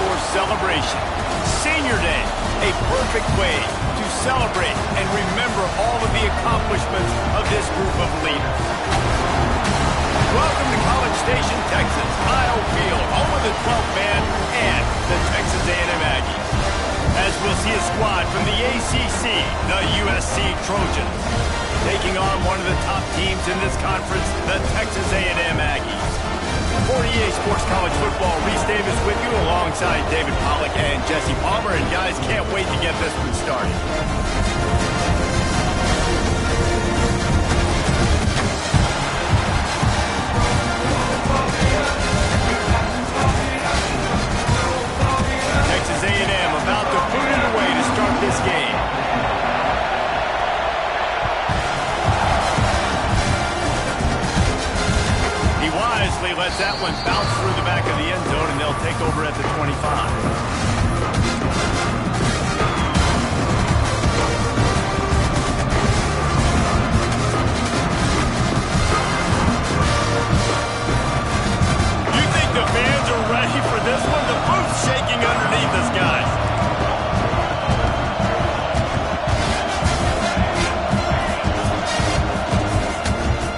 for celebration. Senior Day, a perfect way to celebrate and remember all of the accomplishments of this group of leaders. Welcome to College Station, Texas, Kyle Field, home of the 12th man and the Texas A&M Aggies. As we'll see a squad from the ACC, the USC Trojans, taking on one of the top teams in this conference, the Texas A&M Aggies. For EA Sports College Football, Reese Davis with you alongside David Pollack and Jesse Palmer. And guys, can't wait to get this one started. Texas A&M about to boot it away to start this game. He wisely lets that one bounce through the back of the end zone, and they'll take over at the 25. The fans are ready for this one. The boot's shaking underneath us, guys.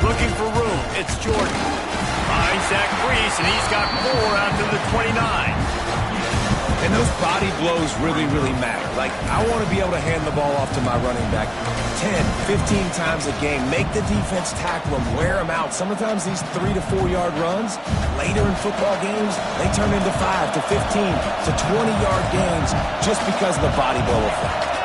Looking for room. It's Jordan. Finds Zach Priest, and he's got 4 out to the 29. And those body blows really, really matter. Like, I want to be able to hand the ball off to my running back 10, 15 times a game. Make the defense tackle them, wear them out. Sometimes these 3 to 4 yard runs, later in football games, they turn into 5 to 15 to 20 yard games just because of the body blow effect.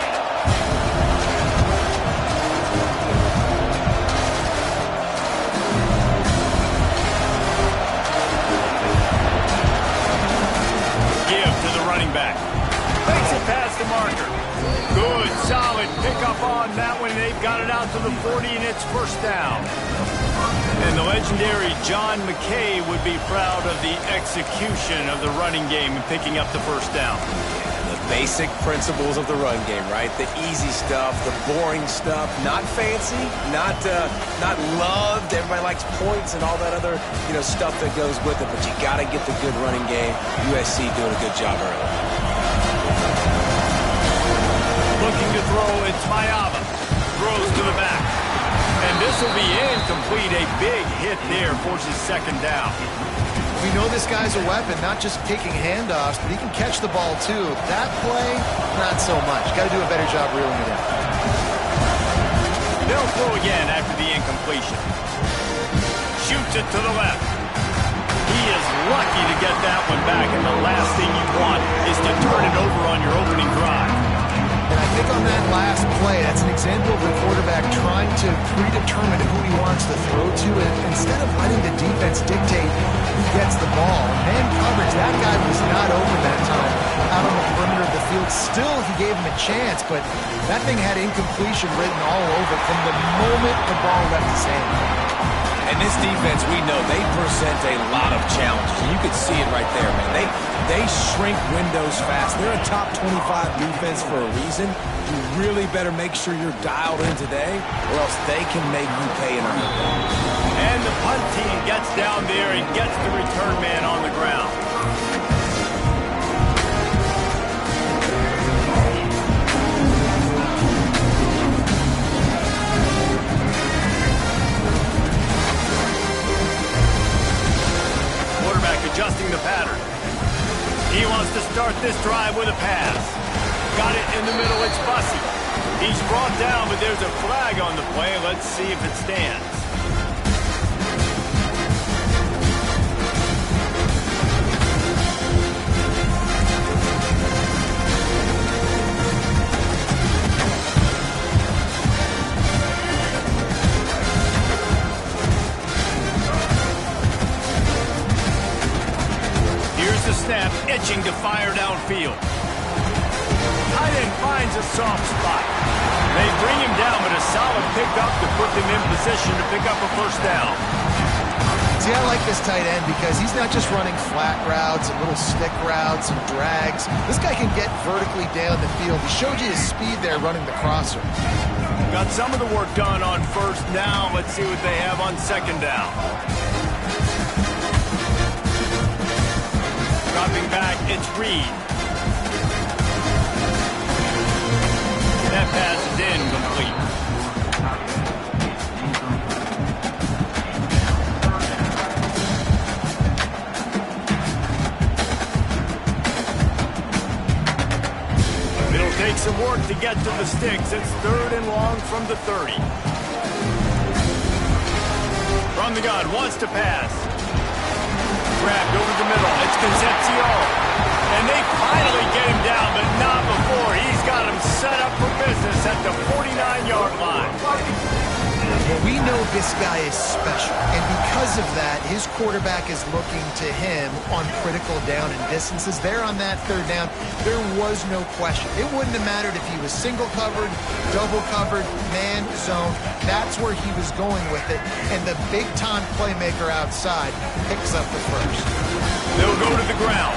Back. Makes it past the marker. Good, solid pickup on that one. They've got it out to the 40, and it's first down. And the legendary John McKay would be proud of the execution of the running game and picking up the first down. The basic principles of the run game, right? The easy stuff, the boring stuff, not fancy, not loved. Everybody likes points and all that other, stuff that goes with it, but you got to get the good running game. USC doing a good job early. Looking to throw, it's Mayava. Throws to the back. And this will be incomplete. A big hit there, forces second down. We know this guy's a weapon, not just taking handoffs, but he can catch the ball too. That play, not so much. Got to do a better job reeling it in. They'll throw again after the incompletion. Shoots it to the left. He is lucky to get that one back, and the last thing you want is to turn it over on your opening drive. And I think on that last play, that's an example of a quarterback trying to predetermine who he wants to throw to, and instead of letting the defense dictate who gets the ball. Man coverage, that guy was not open that time out on the perimeter of the field. Still, he gave him a chance, but that thing had incompletion written all over it from the moment the ball left his hand. And this defense, we know, they present a lot of challenges. And you can see it right there, man. They shrink windows fast. They're a top 25 defense for a reason. You really better make sure you're dialed in today, or else they can make you pay in a hurry. And the punt team gets down there and gets the return man on the ground. Adjusting the pattern. He wants to start this drive with a pass. Got it in the middle, it's Bussey. He's brought down, but there's a flag on the play. Let's see if it stands. The snap, itching to fire downfield. Tight end finds a soft spot. They bring him down, but a solid pickup to put them in position to pick up a first down. See, I like this tight end because he's not just running flat routes and little stick routes and drags. This guy can get vertically down the field. He showed you his speed there running the crosser. Got some of the work done on first down. Let's see what they have on second down. Dropping back, it's Reed. That pass is incomplete. It'll take some work to get to the sticks. It's 3rd and long from the 30. From the gun, wants to pass. Grabbed over the middle. It's Concepcion. And they finally get him down, but not before. He's got him set up for business at the 49-yard line. Well, we know this guy is special, and because of that, his quarterback is looking to him on critical down and distances. There on that 3rd down, there was no question. It wouldn't have mattered if he was single covered, double covered, man, zone. That's where he was going with it, and the big-time playmaker outside picks up the first. They'll go to the ground.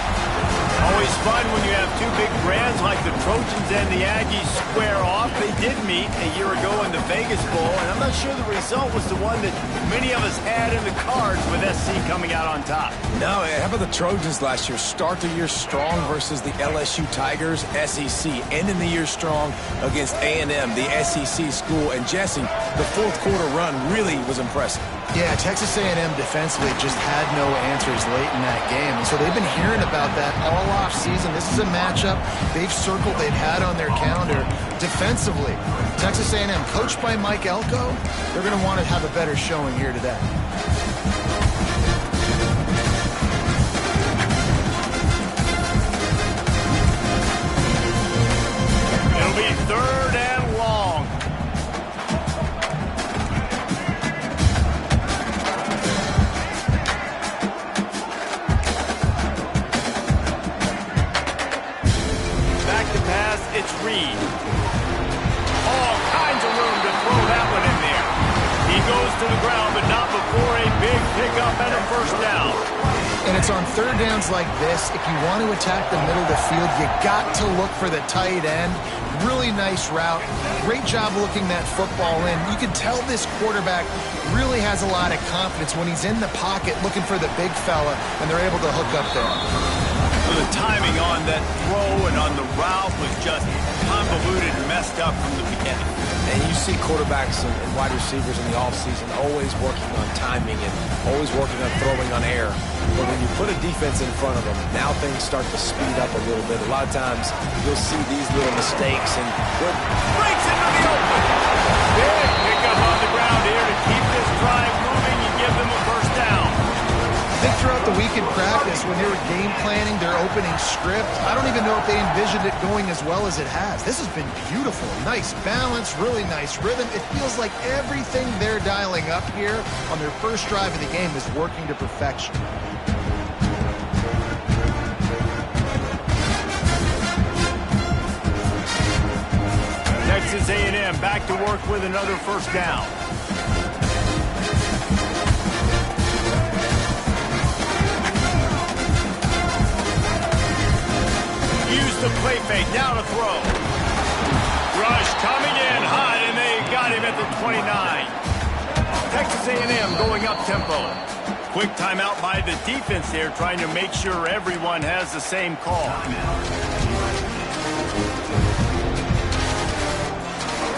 Always fun when you have two big brands like the Trojans and the Aggies square off. They did meet a year ago in the Vegas Bowl, and I'm not sure the result was the one that many of us had in the cards with SC coming out on top. No, how about the Trojans last year? Start the year strong versus the LSU Tigers, SEC. Ending the year strong against A&M, the SEC school. And Jesse, the 4th quarter run really was impressive. Yeah, Texas A&M defensively just had no answers late in that game. And so they've been hearing about that all off season. This is a matchup they've circled, they've had on their calendar. Defensively, Texas A&M, coached by Mike Elko, they're going to want to have a better showing here today. It'll be 3rd and long. It's Reed. All kinds of room to throw that one in there. He goes to the ground, but not before a big pickup and a 1st down. And it's on 3rd downs like this, if you want to attack the middle of the field, you got to look for the tight end. Really nice route. Great job looking that football in. You can tell this quarterback really has a lot of confidence when he's in the pocket looking for the big fella, and they're able to hook up there. The timing on that throw and on the route was just convoluted and messed up from the beginning. And you see quarterbacks and wide receivers in the offseason always working on timing and always working on throwing on air. But when you put a defense in front of them, now things start to speed up a little bit. A lot of times you'll see these little mistakes and breaks into the open. Big pickup on the ground here to keep this drive moving and give them a 1st down. I think throughout the week in practice, when they were game planning their opening script, I don't even know if they envisioned it going as well as it has. This has been beautiful. Nice balance, really nice rhythm. It feels like everything they're dialing up here on their 1st drive of the game is working to perfection. Texas A&M back to work with another 1st down. Use the play fake, now to throw. Rush coming in hot, and they got him at the 29. Texas A&M going up tempo. Quick timeout by the defense there, trying to make sure everyone has the same call.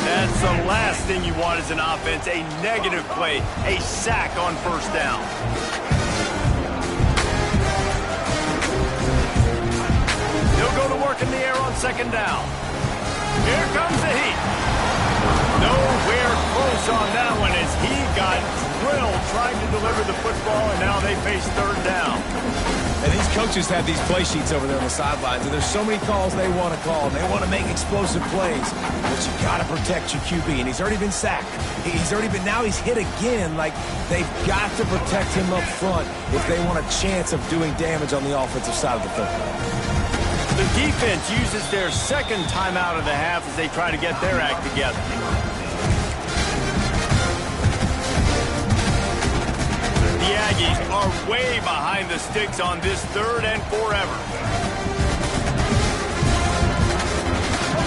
That's the last thing you want as an offense, a negative play, a sack on 1st down. He'll go to work in the air on 2nd down. Here comes the heat. Nowhere close on that one as he got drilled trying to deliver the football, and now they face 3rd down. And these coaches have these play sheets over there on the sidelines, and there's so many calls they want to call, and they want to make explosive plays. But you got to protect your QB, and he's already been sacked. Now he's hit again. Like, they've got to protect him up front if they want a chance of doing damage on the offensive side of the football. The defense uses their 2nd timeout of the half as they try to get their act together. The Aggies are way behind the sticks on this 3rd and forever.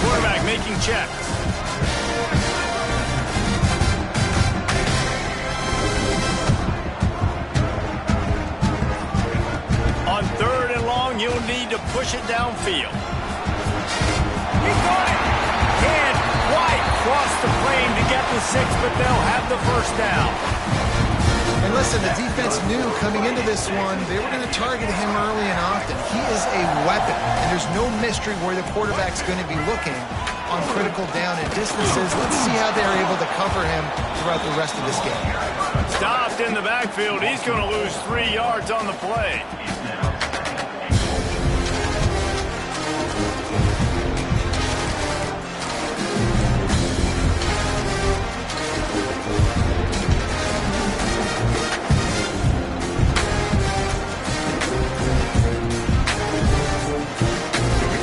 Quarterback making checks. On 3rd and long, you'll push it downfield. He got it! Can't quite cross the frame to get the 6, but they'll have the first down. And listen, the defense knew coming into this one, they were going to target him early and often. He is a weapon, and there's no mystery where the quarterback's going to be looking on critical down and distances. Let's see how they're able to cover him throughout the rest of this game. Stopped in the backfield. He's going to lose 3 yards on the play.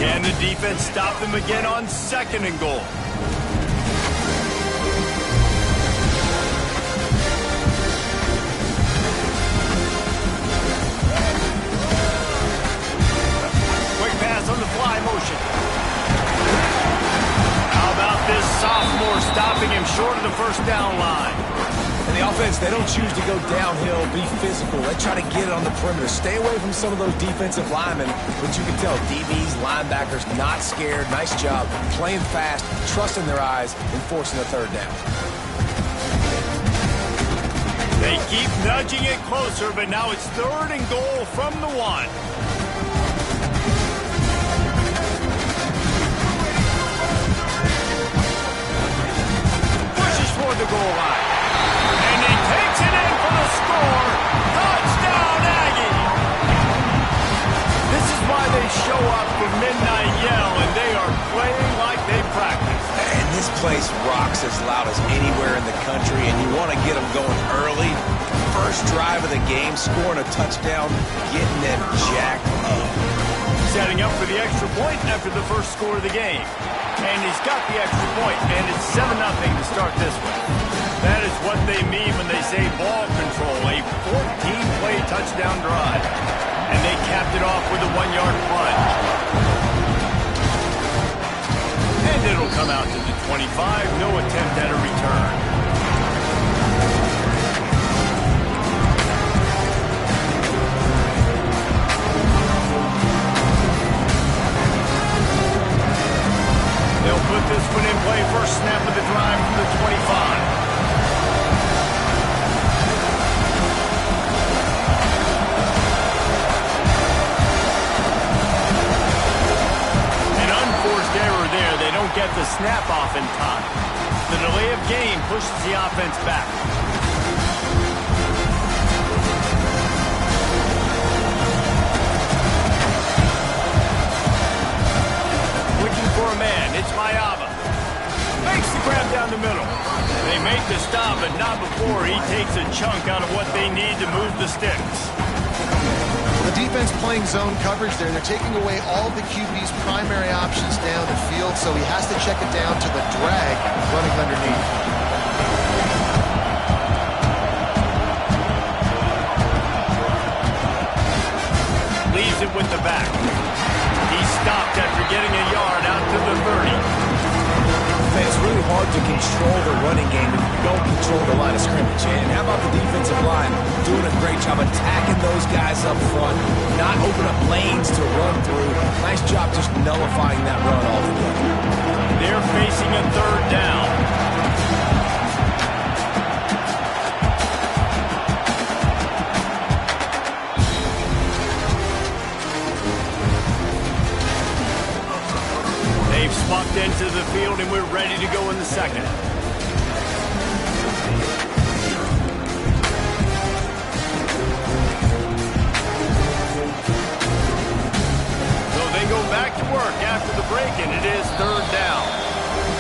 Can the defense stop him again on 2nd and goal? Quick pass on the fly motion. How about this sophomore stopping him short of the first down line? And the offense, they don't choose to go downhill, be physical. They try to get it on the perimeter. Stay away from some of those defensive linemen. But you can tell DBs, linebackers, not scared. Nice job playing fast, trusting their eyes, and forcing the 3rd down. They keep nudging it closer, but now it's 3rd and goal from the 1. Pushes toward the goal line. And he takes it in for the score. Touchdown, Aggie! This is why they show up for Midnight Yell, and they are playing like they practice. And this place rocks as loud as anywhere in the country, and you want to get them going early. First drive of the game, scoring a touchdown, getting them jacked up. Setting up for the extra point after the first score of the game. And he's got the extra point, and it's 7-0 to start this one. That is what they mean when they say ball control, a 14-play touchdown drive. And they capped it off with a 1-yard plunge. And it'll come out to the 25, no attempt at a return. They'll put this one in play, first snap of the drive from the 25. Get the snap off in time. The delay of game pushes the offense back. Looking for a man, it's Mayava. Makes the grab down the middle. They make the stop, but not before he takes a chunk out of what they need to move the sticks. The defense playing zone coverage there. They're taking away all the QB's primary options down the field, so he has to check it down to the drag running underneath. Leaves it with the back. He stopped after getting a yard out to the 30. It's really hard to control the running game if you don't control the line of scrimmage. And how about the defensive line doing a great job attacking those guys up front, not open up lanes to run through. Nice job just nullifying that run altogether. They're facing a 3rd down. They've swapped into the field, and we're ready to go in the 2nd. So they go back to work after the break, and it is 3rd down.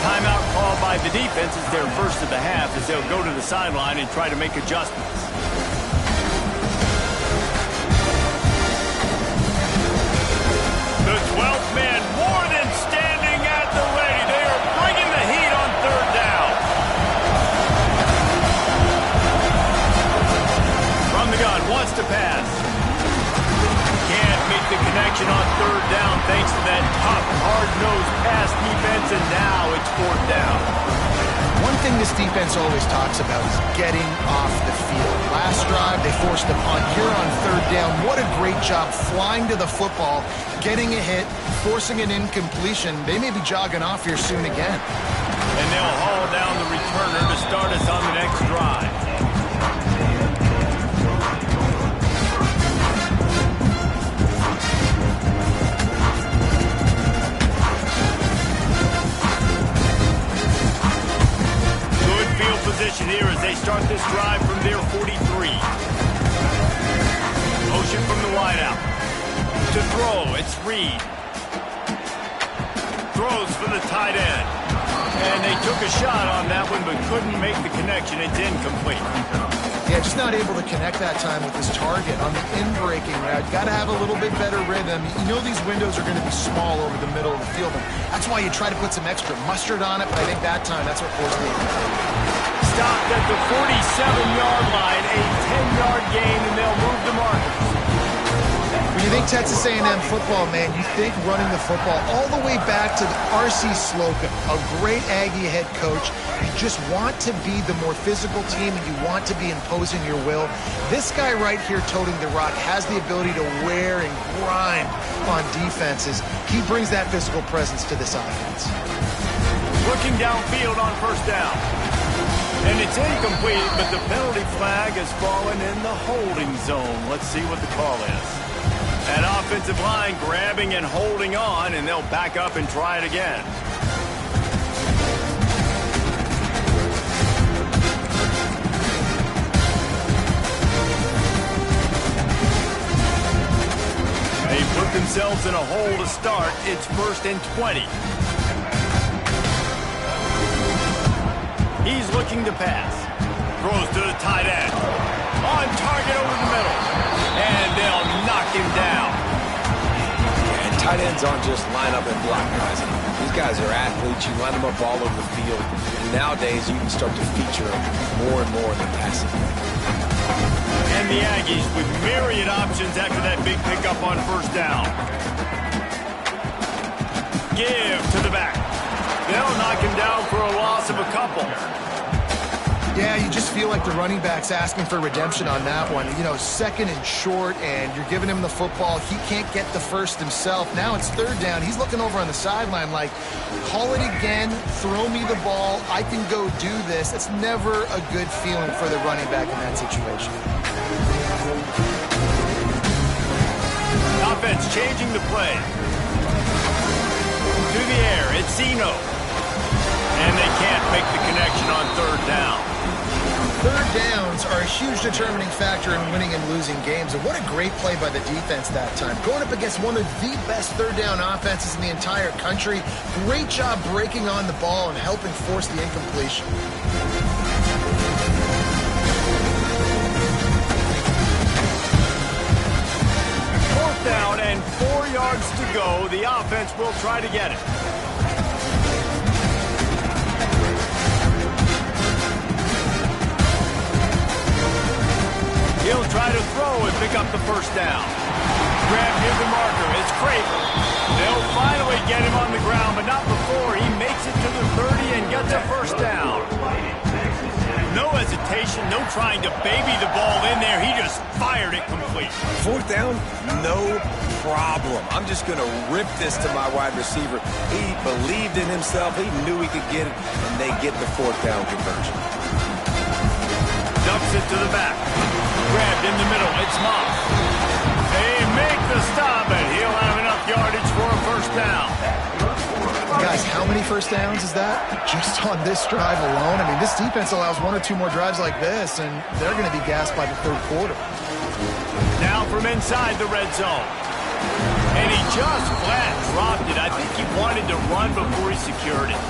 Timeout called by the defense is their first of the half as they'll go to the sideline and try to make adjustments. The 12th man more than standing at the ready. They are bringing the heat on 3rd down. From the gun, wants to pass. Can't make the connection on 3rd down thanks to that tough, hard-nosed pass defense, and now it's 4th down. One thing this defense always talks about is getting off the field. Last drive, they forced a punt. Here on third down, what a great job flying to the football, getting a hit, forcing an incompletion. They may be jogging off here soon again. And they'll haul down the returner to start us on the next drive. Position here as they start this drive from their 43. Motion from the wideout. To throw, it's Reed. Throws for the tight end. And they took a shot on that one but couldn't make the connection. It's incomplete. Yeah, just not able to connect that time with his target on the in-breaking route. Got to have a little bit better rhythm. You know these windows are going to be small over the middle of the field. And that's why you try to put some extra mustard on it, but I think that time that's what forced the stopped at the 47-yard line, a 10-yard gain, and they'll move the markers. When you think Texas A&M football, man, you think running the football all the way back to R.C. Slocum, a great Aggie head coach. You just want to be the more physical team, and you want to be imposing your will. This guy right here toting the rock has the ability to wear and grind on defenses. He brings that physical presence to this offense. Looking downfield on first down. And it's incomplete, but the penalty flag has fallen in the holding zone. Let's see what the call is. That offensive line grabbing and holding on, and they'll back up and try it again. They put themselves in a hole to start. It's 1st and 20. He's looking to pass. Throws to the tight end. On target over the middle. And they'll knock him down. And tight ends aren't just line up and block guys. These guys are athletes. You line them up all over the field. And nowadays, you can start to feature them more and more in the passing game. And the Aggies with myriad options after that big pickup on first down. Give to the back. They'll knock him down for a loss of a couple. Yeah, you just feel like the running back's asking for redemption on that one. You know, 2nd and short, and you're giving him the football. He can't get the first himself. Now it's 3rd down. He's looking over on the sideline like, call it again, throw me the ball, I can go do this. It's never a good feeling for the running back in that situation. Offense changing the play. To the air, it's Zeno. And they can't make the connection on 3rd down. 3rd downs are a huge determining factor in winning and losing games. And what a great play by the defense that time. Going up against one of the best 3rd down offenses in the entire country. Great job breaking on the ball and helping force the incompletion. 4th down and 4 yards to go. The offense will try to get it. He'll try to throw and pick up the first down. Grab near the marker. It's Craven. They'll finally get him on the ground, but not before he makes it to the 30 and gets a first down. No hesitation, no trying to baby the ball in there. He just fired it complete. 4th down, no problem. I'm just going to rip this to my wide receiver. He believed in himself. He knew he could get it, and they get the 4th down conversion. Dumps it to the back. Grabbed in the middle. It's Moss. They make the stop, and he'll have enough yardage for a first down. Guys, how many first downs is that? Just on this drive alone? I mean, this defense allows 1 or 2 more drives like this, and they're going to be gassed by the 3rd quarter. Now from inside the red zone. And he just flat dropped it. I think he wanted to run before he secured it.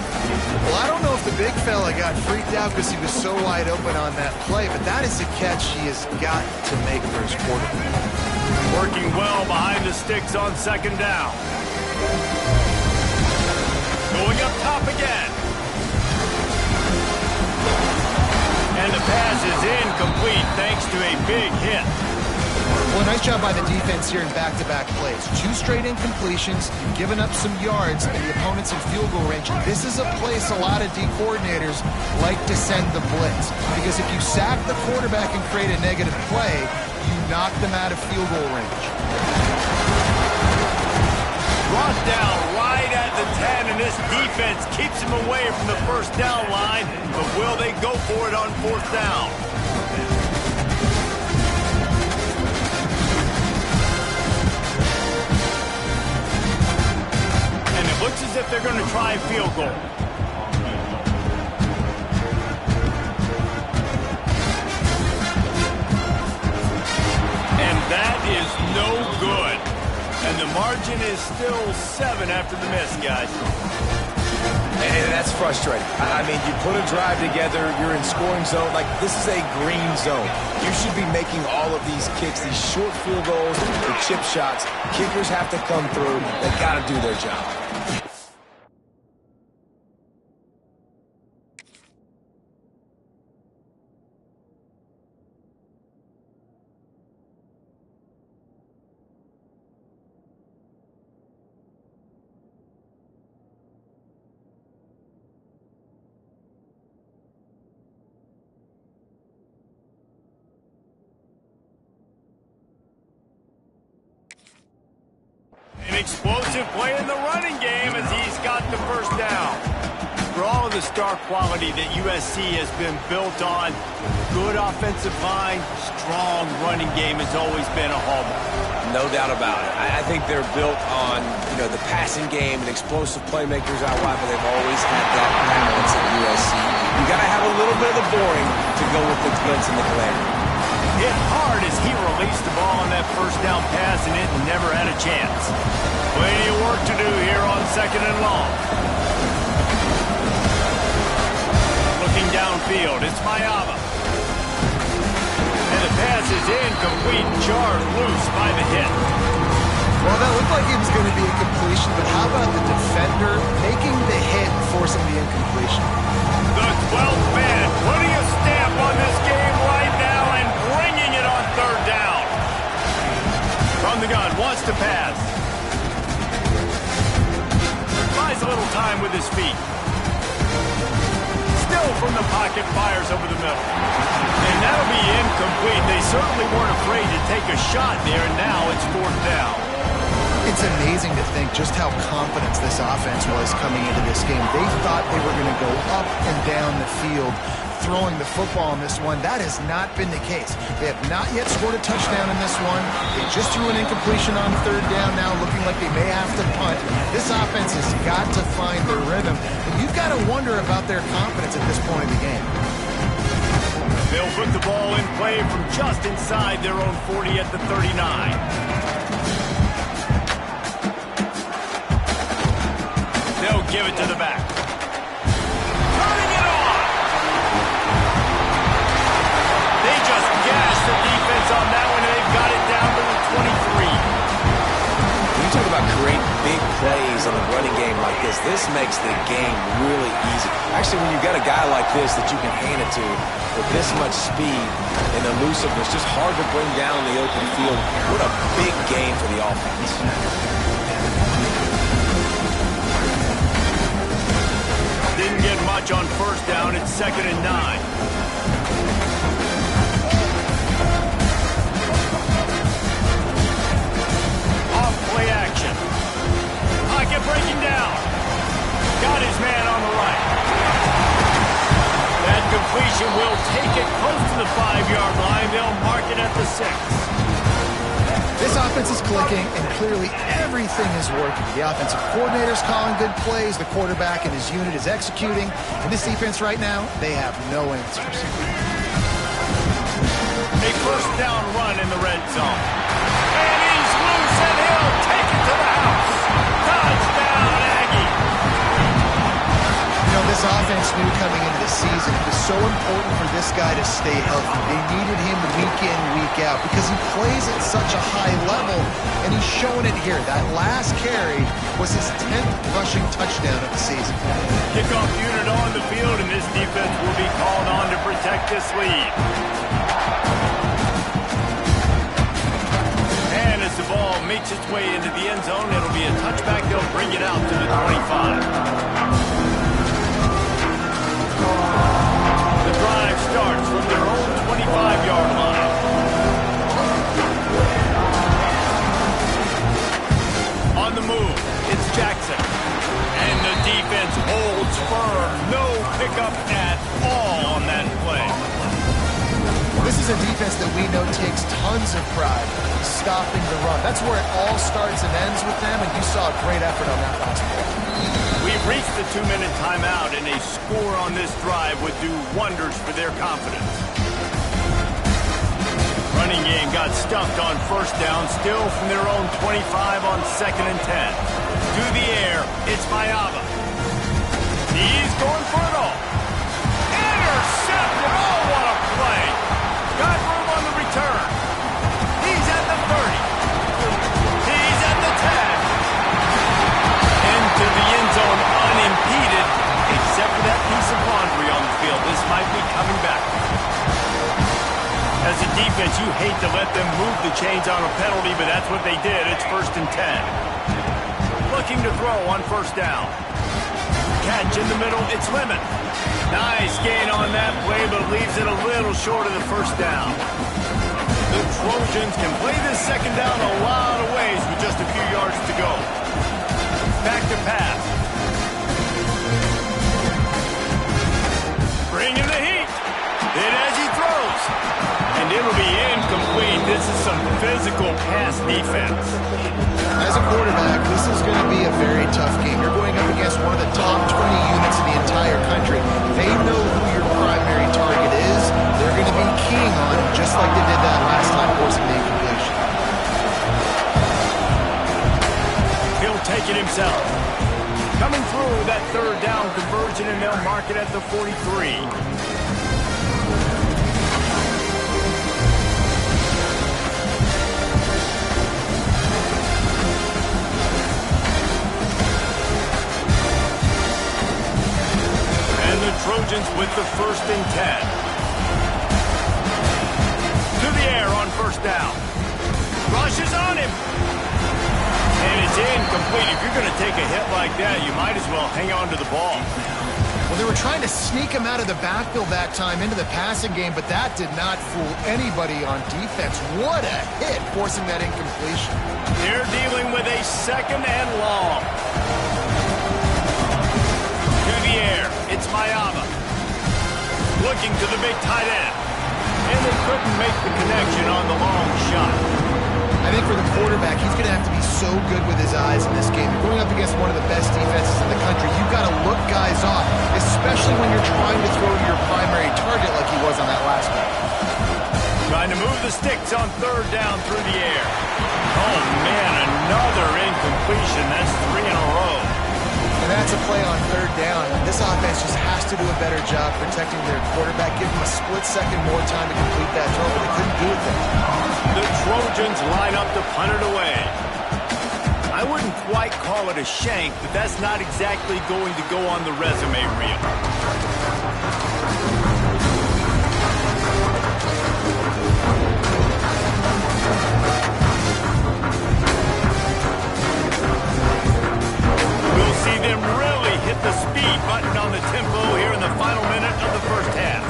Well, I don't know if the big fella got freaked out because he was so wide open on that play, but that is a catch he has got to make for his quarterback. Working well behind the sticks on 2nd down. Going up top again. And the pass is incomplete thanks to a big hit. Well, nice job by the defense here in back-to-back plays. 2 straight incompletions, you've given up some yards, and the opponent's in field goal range. This is a place a lot of D coordinators like to send the blitz, because if you sack the quarterback and create a negative play, you knock them out of field goal range. Brought down right at the 10, and this defense keeps him away from the first down line, but will they go for it on 4th down? Looks as if they're going to try a field goal. And that is no good. And the margin is still 7 after the miss, guys. And that's frustrating. I mean, you put a drive together, you're in scoring zone. Like, this is a green zone. You should be making all of these kicks, these short field goals, or chip shots. Kickers have to come through. They got to do their job. An explosive play in the running game as he's got the first down. For all of the star quality that USC has been built on, good offensive line, strong running game has always been a hallmark. No doubt about it. I think they're built on, the passing game and explosive playmakers out wide, but they've always had that balance at USC. You got to have a little bit of the boring to go with the glitz and the glamour. Hit hard as he released the ball on that first down pass, and it never had a chance. Plenty of work to do here on 2nd and long. Looking downfield, it's Mayava. And the pass is incomplete, jarred loose by the hit. Well, that looked like it was going to be a completion, but how about the defender making the hit and forcing the incompletion? The 12th man putting a stamp on this game right now and bringing it on 3rd down. From the gun, wants to pass. Buys a little time with his feet. Still from the pocket, fires over the middle. And that'll be incomplete. They certainly weren't afraid to take a shot there, and now it's 4th down. It's amazing to think just how confident this offense was coming into this game. They thought they were going to go up and down the field throwing the football in this one. That has not been the case. They have not yet scored a touchdown in this one. They just threw an incompletion on 3rd down now, looking like they may have to punt. This offense has got to find their rhythm, and you've got to wonder about their confidence at this point of the game. They'll put the ball in play from just inside their own 40 at the 39. They'll give it to the back. Turning it on! They just gashed the defense on that one, and they've got it down to the 23. When you talk about creating big plays in the running game like this makes the game really easy. Actually, when you've got a guy like this that you can hand it to with this much speed and elusiveness, just hard to bring down in the open field. What a big game for the offense. Didn't get much on 1st down. It's 2nd and 9. Off play action. Pocket breaking down. Got his man on the right. That completion will take it close to the 5-yard line. They'll mark it at the 6. This offense is clicking, and clearly everything is working. The offensive coordinator's calling good plays, the quarterback and his unit is executing, and this defense right now, they have no answers. A 1st down run in the red zone. And he's loose, and he'll take it to the house. Touchdown, Aggie. This offense knew coming into the season it was so important for this guy to stay healthy. They needed him week in, week out because he plays at such a high level, and he's showing it here. That last carry was his 10th rushing touchdown of the season. Kickoff unit on the field, and this defense will be called on to protect this lead. As the ball makes its way into the end zone, it'll be a touchback. They'll bring it out to the 25. The drive starts from their own 25-yard line. On the move, it's Jackson. And the defense holds firm. No pickup at all on that play. This is a defense that we know takes tons of pride stopping the run. That's where it all starts and ends with them, and you saw a great effort on that last play. We've reached the 2-minute timeout, and a score on this drive would do wonders for their confidence. Running game got stuffed on first down, still from their own 25 on 2nd and 10. To the air, it's Mayava. He's going for it all. Intercepted! Oh, what a play! Got room on the return. He's at the 30. He's at the 10. Into the end zone unimpeded, except for that piece of laundry on the field. This might be coming back. As a defense, you hate to let them move the chains on a penalty, but that's what they did. It's 1st and 10. Looking to throw on first down. Catch in the middle, it's Lemon. Nice gain on that play, but leaves it a little short of the first down. The Trojans can play this second down a lot of ways with just a few yards to go. Back to pass. Bringing the heat. Then as he throws. And it'll be incomplete. This is some physical pass defense. As a quarterback, this is going to be a very tough game. You're going up against one of the top 20 units in the entire country. They know who your primary target is. They're going to be keying on him, just like they did that last time, forcing the incompletion. He'll take it himself. Coming through that 3rd down conversion, and they'll mark it at the 43. Trojans with the 1st and 10. To the air on first down. Rushes on him. And it's incomplete. If you're going to take a hit like that, you might as well hang on to the ball. Well, they were trying to sneak him out of the backfield that time into the passing game, but that did not fool anybody on defense. What a hit, forcing that incompletion. They're dealing with a 2nd and long. To the air, it's Mayava. Looking to the big tight end. And they couldn't make the connection on the long shot. I think for the quarterback, he's going to have to be so good with his eyes in this game. You're going up against one of the best defenses in the country. You've got to look guys off, especially when you're trying to throw to your primary target like he was on that last one. Trying to move the sticks on 3rd down through the air. Oh, man, another incompletion. That's 3 in a row. And that's a play on 3rd down. This offense just has to do a better job protecting their quarterback. Give him a split second more time to complete that throw, but they couldn't do it there. The Trojans line up to punt it away. I wouldn't quite call it a shank, but that's not exactly going to go on the resume reel. We'll see them really hit the speed button on the tempo here in the final minute of the first half.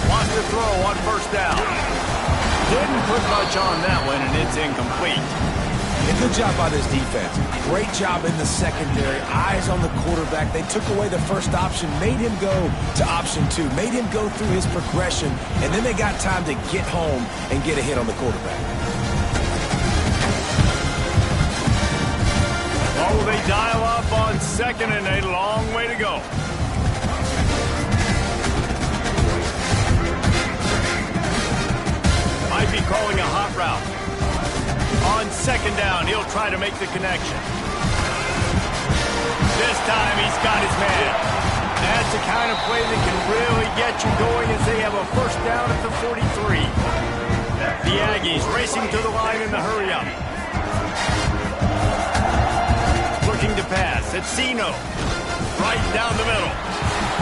Wants to throw on first down. Didn't put much on that one, and it's incomplete. A good job by this defense. Great job in the secondary. Eyes on the quarterback. They took away the first option, made him go to option 2, made him go through his progression, and then they got time to get home and get a hit on the quarterback. Oh, they dial up on 2nd and a long way to go. Might be calling a hot route. On 2nd down, he'll try to make the connection. This time, he's got his man. That's the kind of play that can really get you going as they have a first down at the 43. The Aggies racing to the line in the hurry-up. Looking to pass. It's Sino. Right down the middle.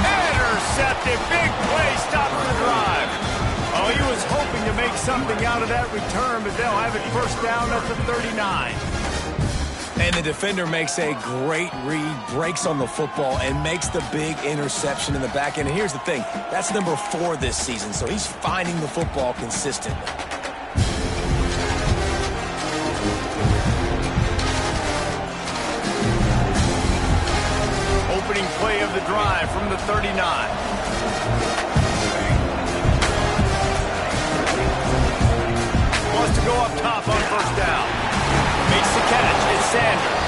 Intercepted. Big play. Stopping the drive. Oh, he was hoping to make something out of that return, but they'll have it first down at the 39. And the defender makes a great read, breaks on the football, and makes the big interception in the back end. And here's the thing, that's number 4 this season, so he's finding the football consistently. Opening play of the drive from the 39. Wants to go up top on first down. Makes the catch. It's Sanders.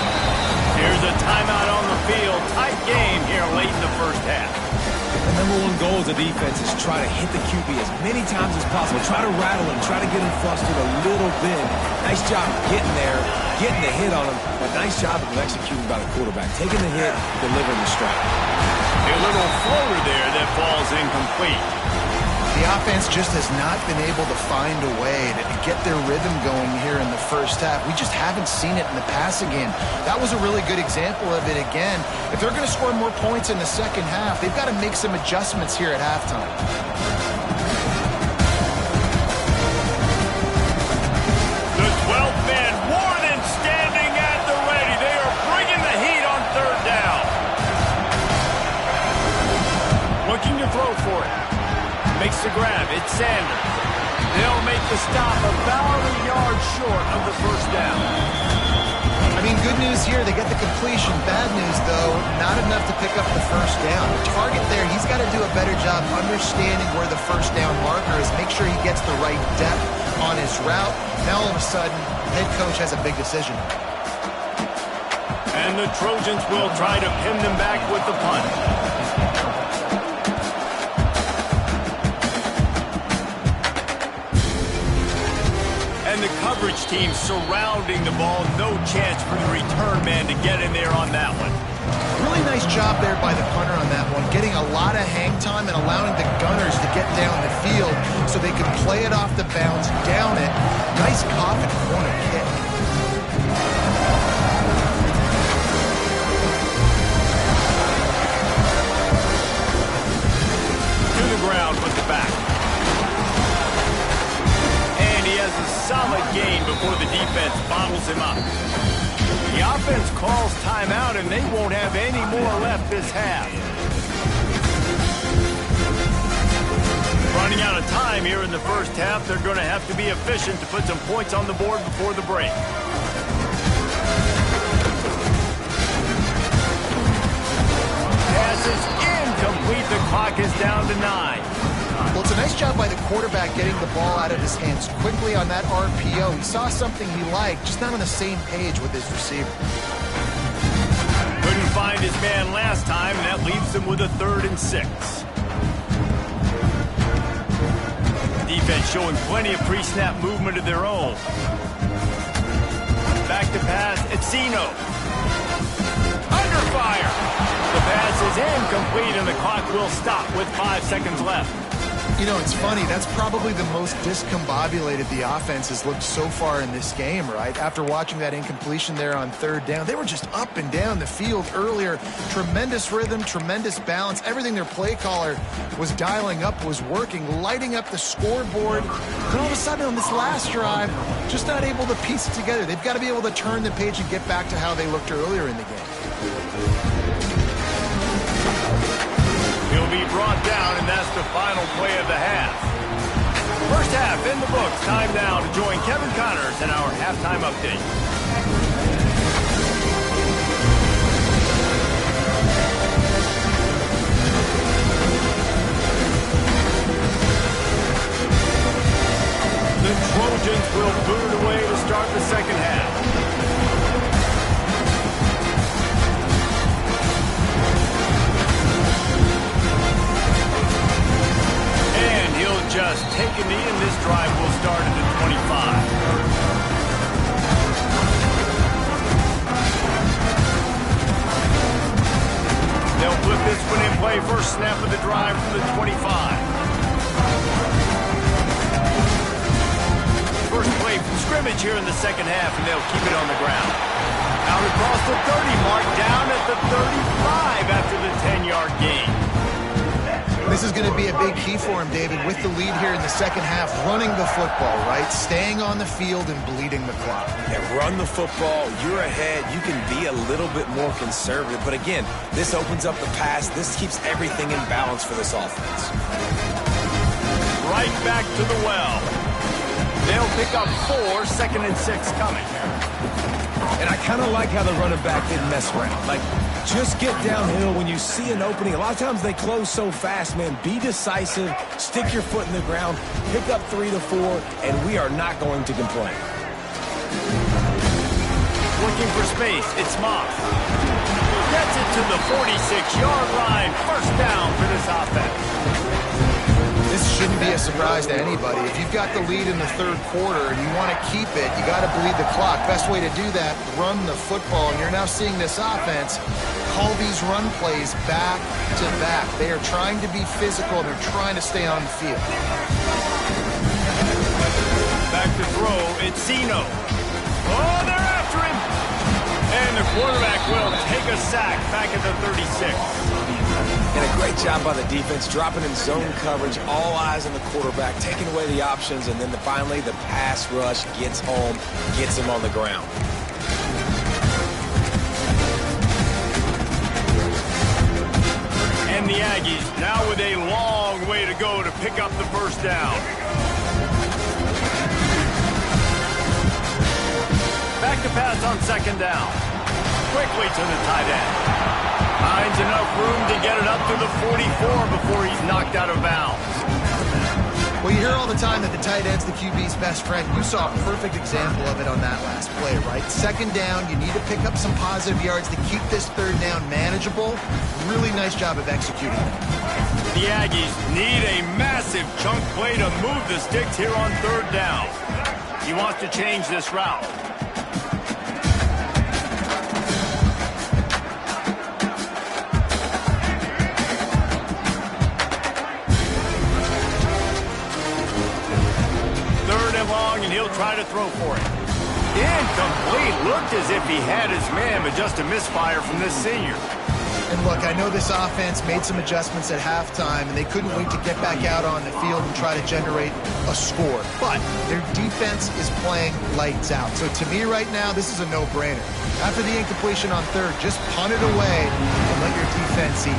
Here's a timeout on the field. Tight game here late in the first half. The number 1 goal of the defense is try to hit the QB as many times as possible. Try to rattle him. Try to get him flustered a little bit. Nice job getting there, getting the hit on him. But nice job of executing by the quarterback. Taking the hit, delivering the strike. A little floater there that falls incomplete. The offense just has not been able to find a way to get their rhythm going here in the first half. We just haven't seen it in the passing game. That was a really good example of it again. If they're going to score more points in the second half, they've got to make some adjustments here at halftime. The 12th man more than standing at the ready. They are bringing the heat on third down. Looking to throw for it. Makes the grab. It's Sanders. They'll make the stop about a yard short of the first down. I mean, good news here. They get the completion. Bad news, though, not enough to pick up the first down. The target there, he's got to do a better job understanding where the first down marker is. Make sure he gets the right depth on his route. Now, all of a sudden, head coach has a big decision. And the Trojans will try to pin them back with the punt. And the coverage team surrounding the ball. No chance for the return man to get in there on that one. Really nice job there by the punter on that one, getting a lot of hang time and allowing the gunners to get down the field so they could play it off the bounce, down it. Nice coffin corner kick. To the ground with the back. Has a solid gain before the defense bottles him up. The offense calls timeout, and they won't have any more left this half. Running out of time here in the first half, they're going to have to be efficient to put some points on the board before the break. Pass is incomplete. The clock is down to 9. Well, it's a nice job by the quarterback getting the ball out of his hands quickly on that RPO. He saw something he liked, just not on the same page with his receiver. Couldn't find his man last time, and that leaves him with a 3rd and 6. Defense showing plenty of pre-snap movement of their own. Back to pass, it's Zeno. Under fire! The pass is incomplete, and the clock will stop with 5 seconds left. You know, it's funny. That's probably the most discombobulated the offense has looked so far in this game, right? After watching that incompletion there on 3rd down, they were just up and down the field earlier. Tremendous rhythm, tremendous balance. Everything their play caller was dialing up was working, lighting up the scoreboard. And all of a sudden on this last drive, just not able to piece it together. They've got to be able to turn the page and get back to how they looked earlier in the game. He'll be brought down, and that's the final play of the half. First half in the books. Time now to join Kevin Connors in our halftime update. The Trojans will boot it away to start the second half. He'll just take a knee, and this drive will start at the 25. They'll flip this one in play. First snap of the drive from the 25. First play from scrimmage here in the second half, and they'll keep it on the ground. Out across the 30 mark, down at the 35 after the 10-yard gain. This is going to be a big key for him, David, with the lead here in the second half, running the football, right? Staying on the field and bleeding the clock. Yeah, run the football. You're ahead. You can be a little bit more conservative. But again, this opens up the pass. This keeps everything in balance for this offense. Right back to the well. They'll pick up 4, 2nd and 6 coming. And I kind of like how the running back didn't mess around. Like, just get downhill when you see an opening. A lot of times they close so fast, man. Be decisive, stick your foot in the ground, pick up 3 to 4, and we are not going to complain. Looking for space, it's Moss. Gets it to the 46-yard line. First down for this offense. This shouldn't be a surprise to anybody. If you've got the lead in the third quarter and you want to keep it, you got to bleed the clock. Best way to do that, run the football. And you're now seeing this offense call these run plays back to back. They are trying to be physical. They're trying to stay on the field. Back to throw, it's Zeno. Oh, they're after him. And the quarterback will take a sack back at the 36. And a great job by the defense, dropping in zone coverage, all eyes on the quarterback, taking away the options, and then finally the pass rush gets home, gets him on the ground. And the Aggies now with a long way to go to pick up the first down. Back to pass on 2nd down. Quickly to the tight end. Finds enough room to get it up to the 44 before he's knocked out of bounds. Well, you hear all the time that the tight end's the QB's best friend. You saw a perfect example of it on that last play, right? 2nd down, you need to pick up some positive yards to keep this 3rd down manageable. Really nice job of executing it. The Aggies need a massive chunk play to move the sticks here on 3rd down. He wants to change this route. And he'll try to throw for it. Incomplete. Looked as if he had his man, but just a misfire from this senior. And look, I know this offense made some adjustments at halftime, and they couldn't wait to get back out on the field and try to generate a score. But their defense is playing lights out. So to me right now, this is a no-brainer. After the incompletion on 3rd, just punt it away and let your defense eat.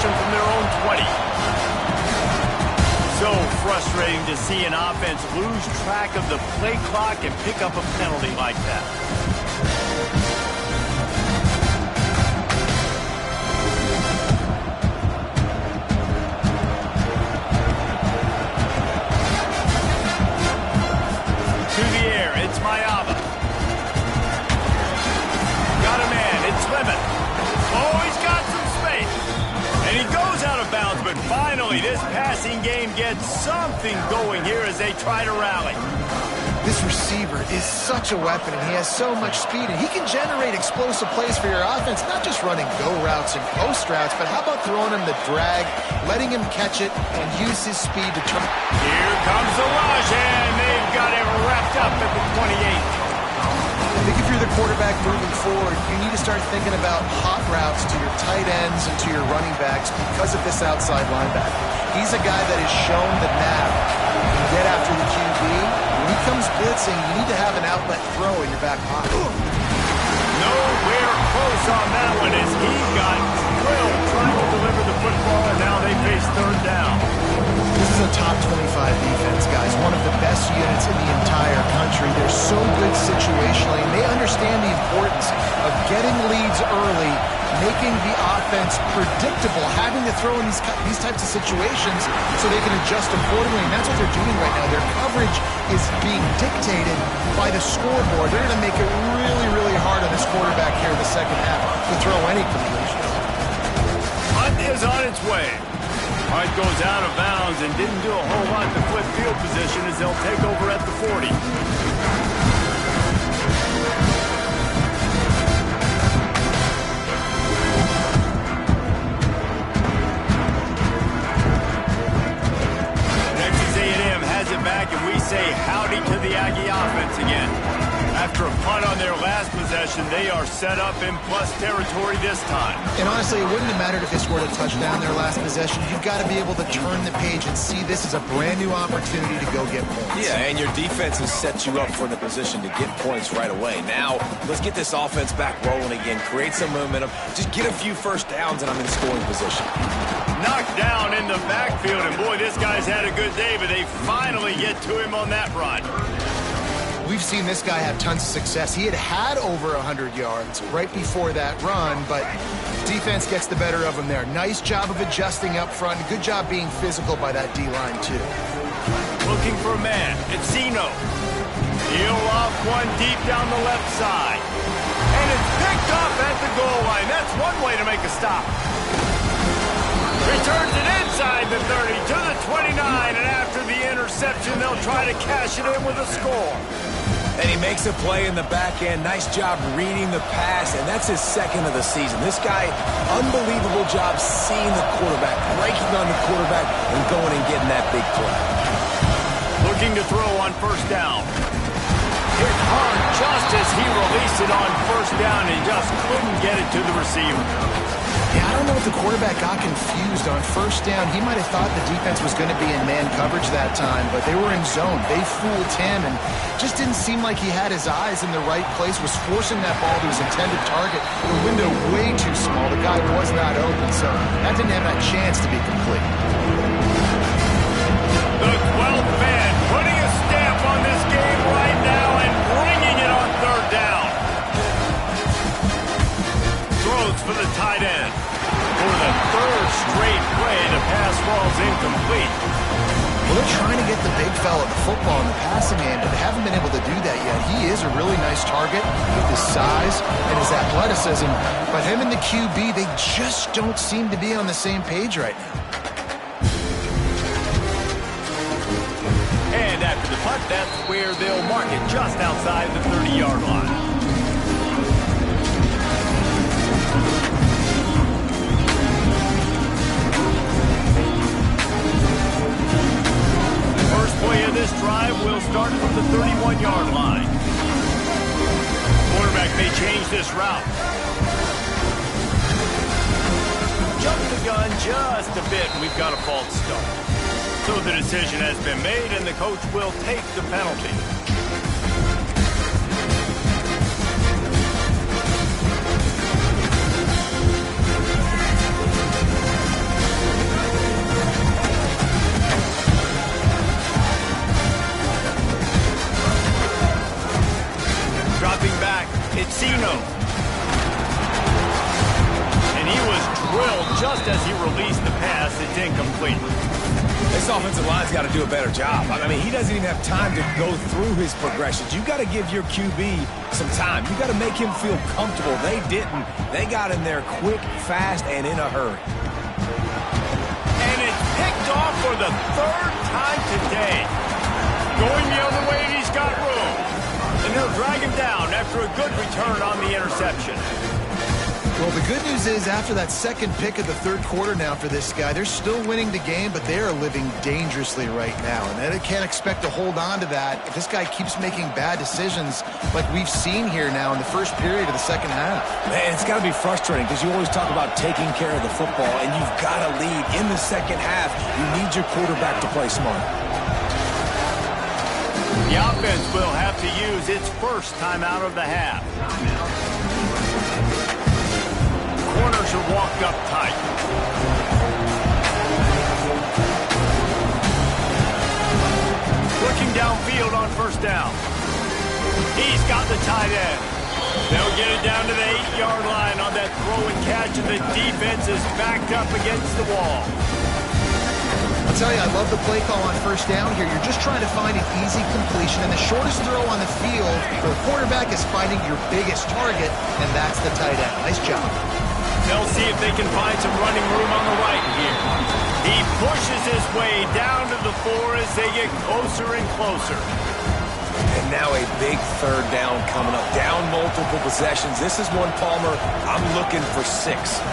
From their own 20. So frustrating to see an offense lose track of the play clock and pick up a penalty like that. To the air, it's Mayava. Got a man, it's Lemon. Oh, he's got some space. And he goes out of bounds, but finally this passing game gets something going here as they try to rally. This receiver is such a weapon, and he has so much speed, and he can generate explosive plays for your offense, not just running go routes and post routes, but how about throwing him the drag, letting him catch it, and use his speed to turn. Here comes the rush, and they've got him wrapped up at the 28. I think if you're the quarterback moving forward, you need to start thinking about hot routes to your tight ends and to your running backs because of this outside linebacker. He's a guy that has shown that now you can get after the QB. When he comes blitzing, you need to have an outlet throw in your back pocket. Nowhere close on that one as he got drilled trying to deliver the football, and now they face 3rd down. This is a top 25 defense, guys. One of the best units in the entire country. They're so good situationally, and they understand the importance of getting leads early, making the offense predictable, having to throw in these types of situations so they can adjust accordingly. And that's what they're doing right now. Their coverage is being dictated by the scoreboard. They're going to make it really, really hard on this quarterback here in the second half to throw any completions. Hunt is on its way. Punt goes out of bounds and didn't do a whole lot to flip field position as they'll take over at the 40. Texas A&M has it back, and we say howdy to the Aggie offense again. After a punt on their last possession, they are set up in plus territory this time. And honestly, it wouldn't have mattered if they scored a touchdown their last possession. You've got to be able to turn the page and see this as a brand new opportunity to go get points. Yeah, and your defense has set you up for the position to get points right away. Now, let's get this offense back rolling again, create some momentum, just get a few first downs, and I'm in scoring position. Knocked down in the backfield, and boy, this guy's had a good day, but they finally get to him on that run. We've seen this guy have tons of success. He had over 100 yards right before that run, but defense gets the better of him there. Nice job of adjusting up front. Good job being physical by that D-line, too. Looking for a man. It's Zeno. He'll off one deep down the left side. And it's picked up at the goal line. That's one way to make a stop. Returns it inside the 30 to the 29, and after the interception, they'll try to cash it in with a score. And he makes a play in the back end. Nice job reading the pass, and that's his second of the season. This guy, unbelievable job seeing the quarterback, breaking on the quarterback, and going and getting that big play. Looking to throw on first down. Hit hard just as he released it on first down and just couldn't get it to the receiver. Yeah, I don't know if the quarterback got confused on first down. He might have thought the defense was going to be in man coverage that time, but they were in zone. They fooled him and just didn't seem like he had his eyes in the right place, was forcing that ball to his intended target. The window way too small. The guy was not open, so that didn't have that chance to be complete. The 12th man putting a stamp on this game right now and bringing it on third down. Throws for the tight end. For the third straight play, the pass falls incomplete. Well, they're trying to get the big fella the football in the passing game, but they haven't been able to do that yet. He is a really nice target with his size and his athleticism, but him and the QB, they just don't seem to be on the same page right now. And after the punt, that's where they'll mark it just outside the 30-yard line. Play of this drive will start from the 31-yard line. Quarterback may change this route. Jump the gun just a bit, and we've got a false start. So the decision has been made, and the coach will take the penalty. It's Zeno. And he was drilled just as he released the pass. It's incomplete. This offensive line's got to do a better job. I mean, he doesn't even have time to go through his progressions. You got to give your QB some time. You got to make him feel comfortable. They didn't. They got in there quick, fast, and in a hurry. And it's picked off for the third time today. Going the other way, and he's got room. And they'll drag him down after a good return on the interception. Well, the good news is after that second pick of the third quarter now for this guy, they're still winning the game, but they are living dangerously right now. And they can't expect to hold on to that if this guy keeps making bad decisions like we've seen here now in the first period of the second half. Man, it's got to be frustrating because you always talk about taking care of the football, and you've got to lead in the second half. You need your quarterback to play smart. The offense will have to use its first timeout of the half. Corners are walked up tight. Working downfield on first down. He's got the tight end. They'll get it down to the 8-yard line on that throw and catch, and the defense is backed up against the wall. I'll tell you, I love the play call on first down here. You're just trying to find an easy completion, and the shortest throw on the field for the quarterback is finding your biggest target, and that's the tight end. Nice job. They'll see if they can find some running room on the right here. He pushes his way down to the 4 as they get closer and closer. And now a big third down coming up. Down multiple possessions. This is one, Palmer, I'm looking for 6.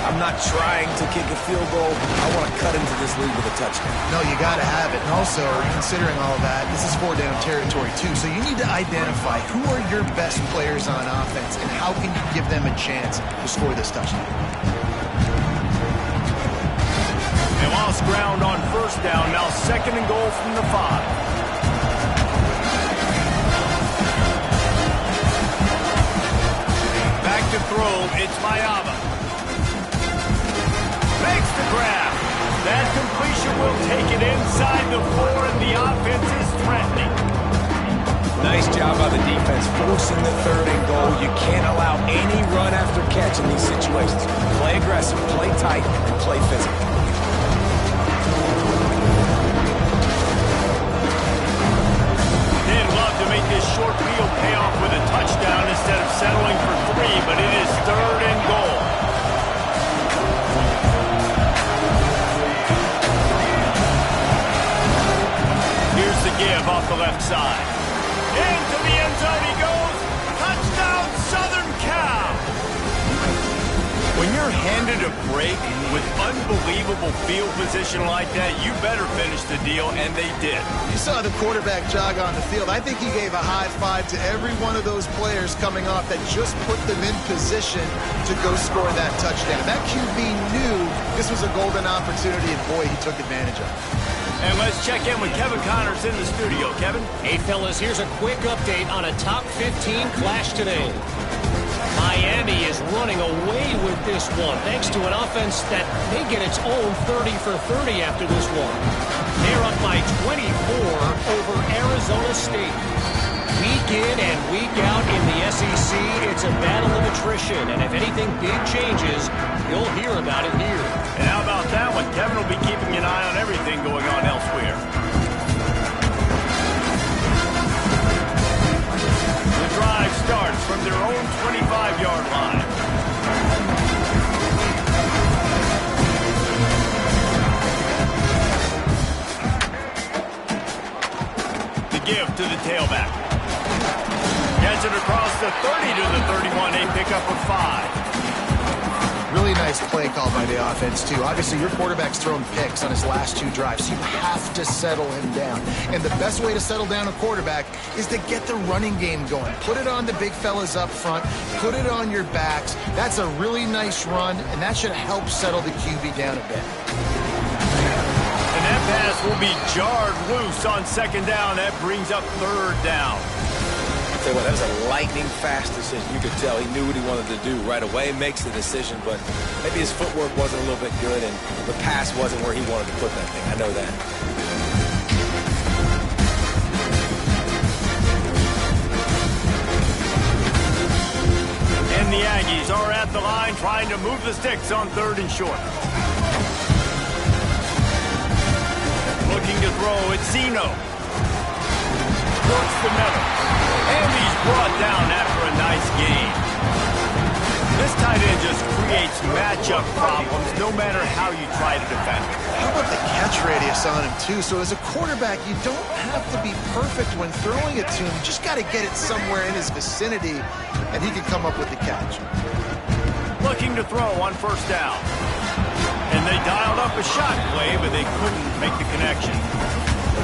I'm not trying to kick a field goal. I want to cut into this lead with a touchdown. No, you got to have it. And also, considering all that, this is 4-down territory too. So you need to identify who are your best players on offense and how can you give them a chance to score this touchdown. They lost ground on first down. Now 2nd and goal from the 5. Back to throw, it's Mayava. Makes the grab. That completion will take it inside the 4, and the offense is threatening. Nice job by the defense, forcing the 3rd and goal. You can't allow any run after catch in these situations. Play aggressive, play tight, and play physical. They'd love to make this short field pay off with a touchdown instead of settling for 3, but it is 3rd and goal. Here's the give off the left side. Into the end zone he goes. Touchdown, Southern Cal. When you're handed a break with unbelievable field position like that, you better finish the deal, and they did. You saw the quarterback jog on the field. I think he gave a high five to every one of those players coming off that just put them in position to go score that touchdown. That QB knew this was a golden opportunity, and boy, he took advantage of it. And let's check in with Kevin Connors in the studio. Kevin? Hey, fellas, here's a quick update on a top 15 clash today. Miami is running away with this one, thanks to an offense that may get its own 30 for 30 after this one. They're up by 24 over Arizona State. Week in and week out in the SEC, it's a battle of attrition, and if anything big changes, you'll hear about it here. And how about that one? Kevin will be keeping an eye on everything going on elsewhere. The drive starts from their own 25-yard line. The give to the tailback. Gets it across the 30 to the 31. A pickup of 5. Really nice play call by the offense, too. Obviously, your quarterback's thrown picks on his last 2 drives. You have to settle him down. And the best way to settle down a quarterback is to get the running game going. Put it on the big fellas up front. Put it on your backs. That's a really nice run, and that should help settle the QB down a bit. And that pass will be jarred loose on 2nd down. That brings up 3rd down. Tell you what, that was a lightning-fast decision. You could tell he knew what he wanted to do right away. Makes the decision, but maybe his footwork wasn't a little bit good, and the pass wasn't where he wanted to put that thing. I know that. And the Aggies are at the line trying to move the sticks on 3rd and short. Looking to throw, it's Zeno. Works the middle. And he's brought down after a nice gain. This tight end just creates matchup problems no matter how you try to defend him. How about the catch radius on him, too? So as a quarterback, you don't have to be perfect when throwing it to him. You just got to get it somewhere in his vicinity, and he can come up with the catch. Looking to throw on 1st down. And they dialed up a shot play, but they couldn't make the connection.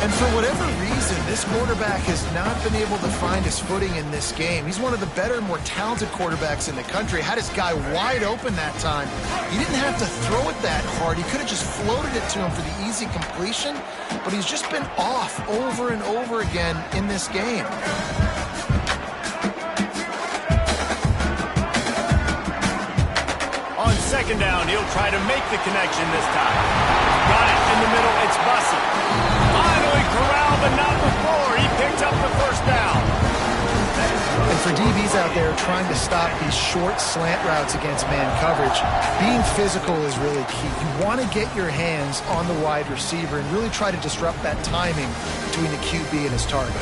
And for whatever reason, this quarterback has not been able to find his footing in this game. He's one of the better, more talented quarterbacks in the country. Had his guy wide open that time. He didn't have to throw it that hard. He could have just floated it to him for the easy completion, but he's just been off over and over again in this game. On 2nd down, he'll try to make the connection this time. Got it in the middle, it's Bussey. Finally corralled, but not before. He picked up the 1st down. And for DBs out there trying to stop these short slant routes against man coverage, being physical is really key. You want to get your hands on the wide receiver and really try to disrupt that timing between the QB and his target.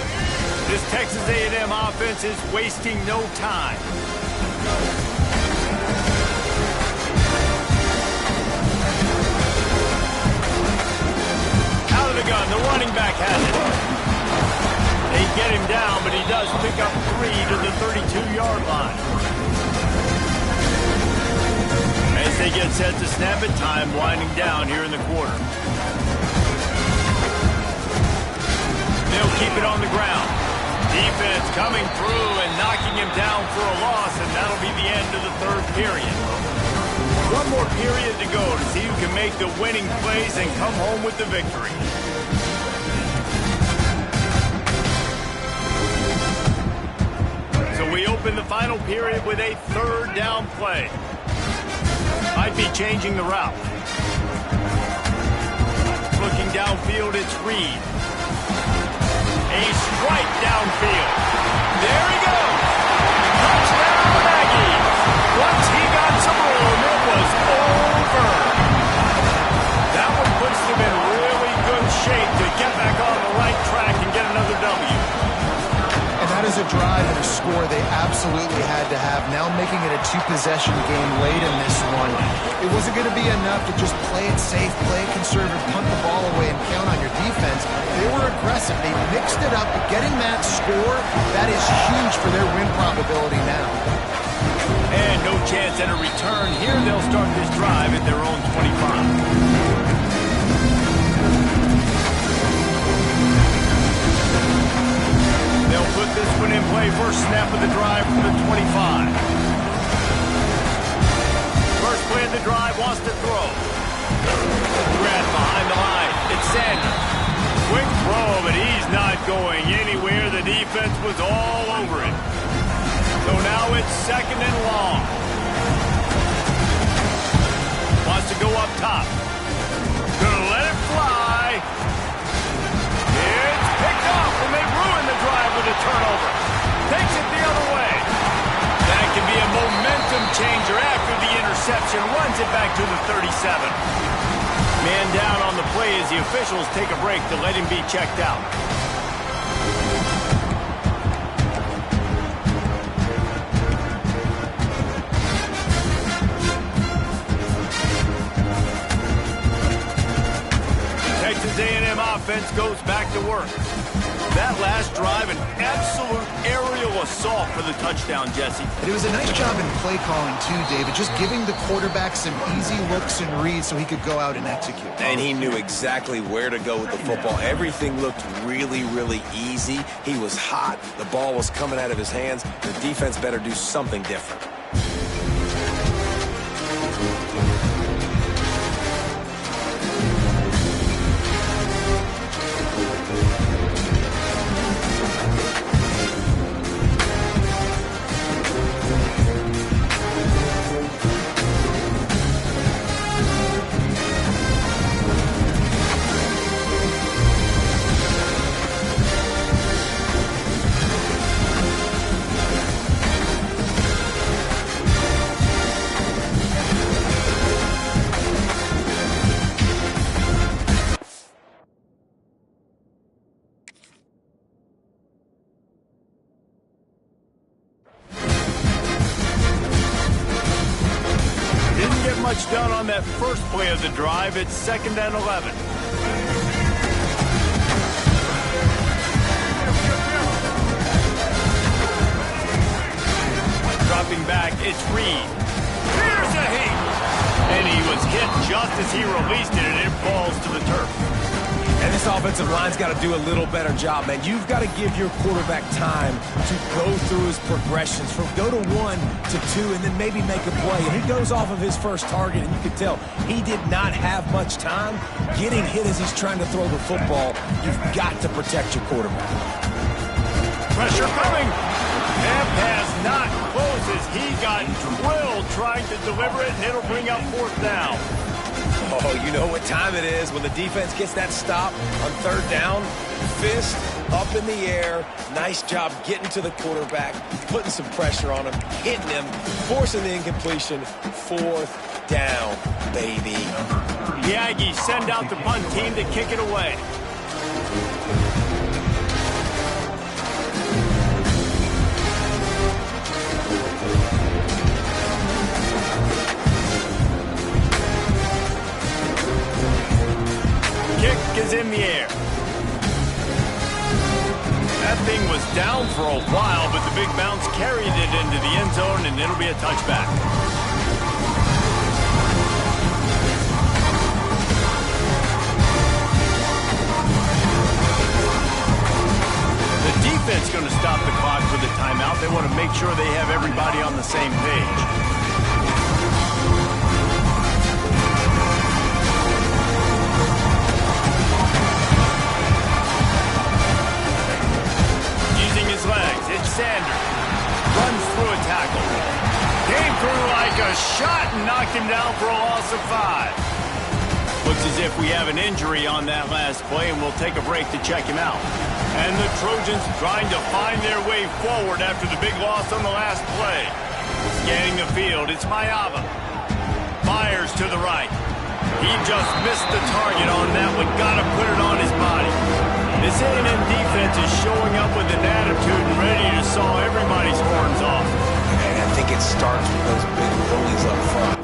This Texas A&M offense is wasting no time. 30-yard line. As they get set to snap it, time winding down here in the quarter. They'll keep it on the ground. Defense coming through and knocking him down for a loss, and that'll be the end of the third period. One more period to go to see who can make the winning plays and come home with the victory. So we open the final period with a third down play. Might be changing the route. Looking downfield, it's Reed. A strike downfield. There he goes. Touchdown, Aggies. Once he got some room, it was over. That one puts them in really good shape to get back on the right track and get another W. And that is a drive and a score they absolutely had to have. Now making it a two-possession game late in this one. It wasn't going to be enough to just play it safe, play it conservative, punt the ball away, and count on your defense. They were aggressive. They mixed it up. But getting that score, that is huge for their win probability now. And no chance at a return. Here they'll start this drive at their own 25. They'll put this one in play. First snap of the drive from the 25. First play of the drive, wants to throw. Grant behind the line. It's Sanders. Quick throw, but he's not going anywhere. The defense was all over it. So now it's second and long. Wants to go up top. Gonna let it fly. It's picked off, and they ruin the drive with a turnover. Takes it the other way. That can be a momentum changer after the interception. Runs it back to the 37. Man down on the play as the officials take a break to let him be checked out. Texas A&M offense goes back to work. That last drive, an absolute aerial assault for the touchdown, Jesse. And it was a nice job in play calling too, David, just giving the quarterback some easy looks and reads so he could go out and execute. And he knew exactly where to go with the football. Everything looked really, really easy. He was hot. The ball was coming out of his hands. The defense better do something different. Much done on that first play of the drive. It's second and 11. Dropping back, it's Reed. Here's a heat. And he was hit just as he released it, and it falls to the turf. And this offensive line's got to do a little better job, man. You've got to give your quarterback time to go through his progressions from go to 1 to 2 and then maybe make a play. And he goes off of his first target, and you can tell he did not have much time getting hit as he's trying to throw the football. You've got to protect your quarterback. Pressure coming. And pass not closes. He got drilled trying to deliver it, and it'll bring up fourth down. Oh, you know what time it is when the defense gets that stop on third down. Fist up in the air. Nice job getting to the quarterback, putting some pressure on him, hitting him, forcing the incompletion. Fourth down, baby. The Aggies send out the punt team to kick it away. Kick is in the air. At thing was down for a while, but the big bounce carried it into the end zone, and it'll be a touchback. The defense going to stop the clock with a timeout. They want to make sure they have everybody on the same page. Legs. It's Sanders. Runs through a tackle. Came through like a shot and knocked him down for a loss of 5. Looks as if we have an injury on that last play, and we'll take a break to check him out. And the Trojans trying to find their way forward after the big loss on the last play. Scanning the field, it's Maiava. Fires to the right. He just missed the target on that one. Got to put it on his body. This A&M defense is showing up with an attitude and ready to saw everybody's horns off. And I think it starts with those big bullies up front.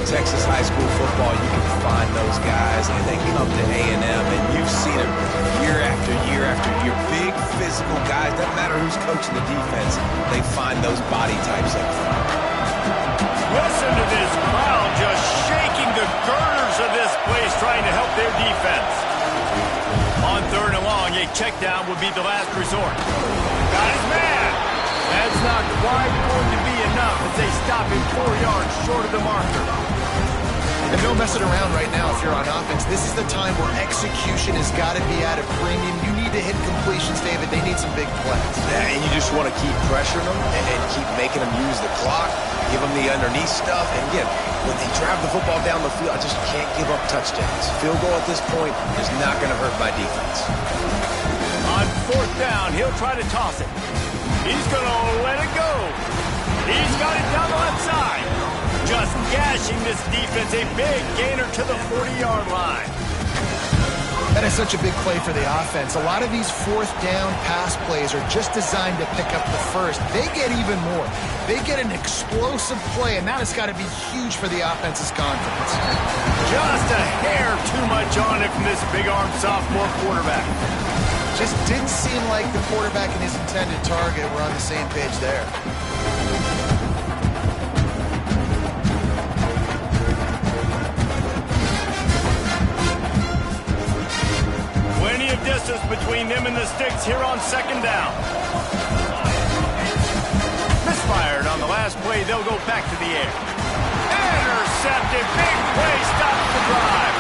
Texas high school football, you can find those guys, and they come to A&M, and you've seen them year after year after year. Big, physical guys, doesn't matter who's coaching the defense, they find those body types up front. Listen to this crowd just shaking the girders of this place, trying to help their defense. On 3rd and long, a check down would be the last resort. Got his man. That's not quite going to be enough as they stop him 4 yards short of the marker. And no messing around right now if you're on offense. This is the time where execution has got to be at a premium. You need to hit completions, David. They need some big plays. Yeah, and you just want to keep pressuring them and keep making them use the clock, give them the underneath stuff. And again, when they drive the football down the field, I just can't give up touchdowns. Field goal at this point is not going to hurt my defense. On 4th down, he'll try to toss it. He's going to let it go. He's got it down the left side. Just gashing this defense, a big gainer to the 40-yard line. That is such a big play for the offense. A lot of these 4th down pass plays are just designed to pick up the first. They get even more. They get an explosive play, and that has got to be huge for the offense's confidence. Just a hair too much on it from this big-armed sophomore quarterback. Just didn't seem like the quarterback and his intended target were on the same page there. Plenty of distance between them and the sticks here on 2nd down. Misfired on the last play. They'll go back to the air. Intercepted. Big play stops the drive.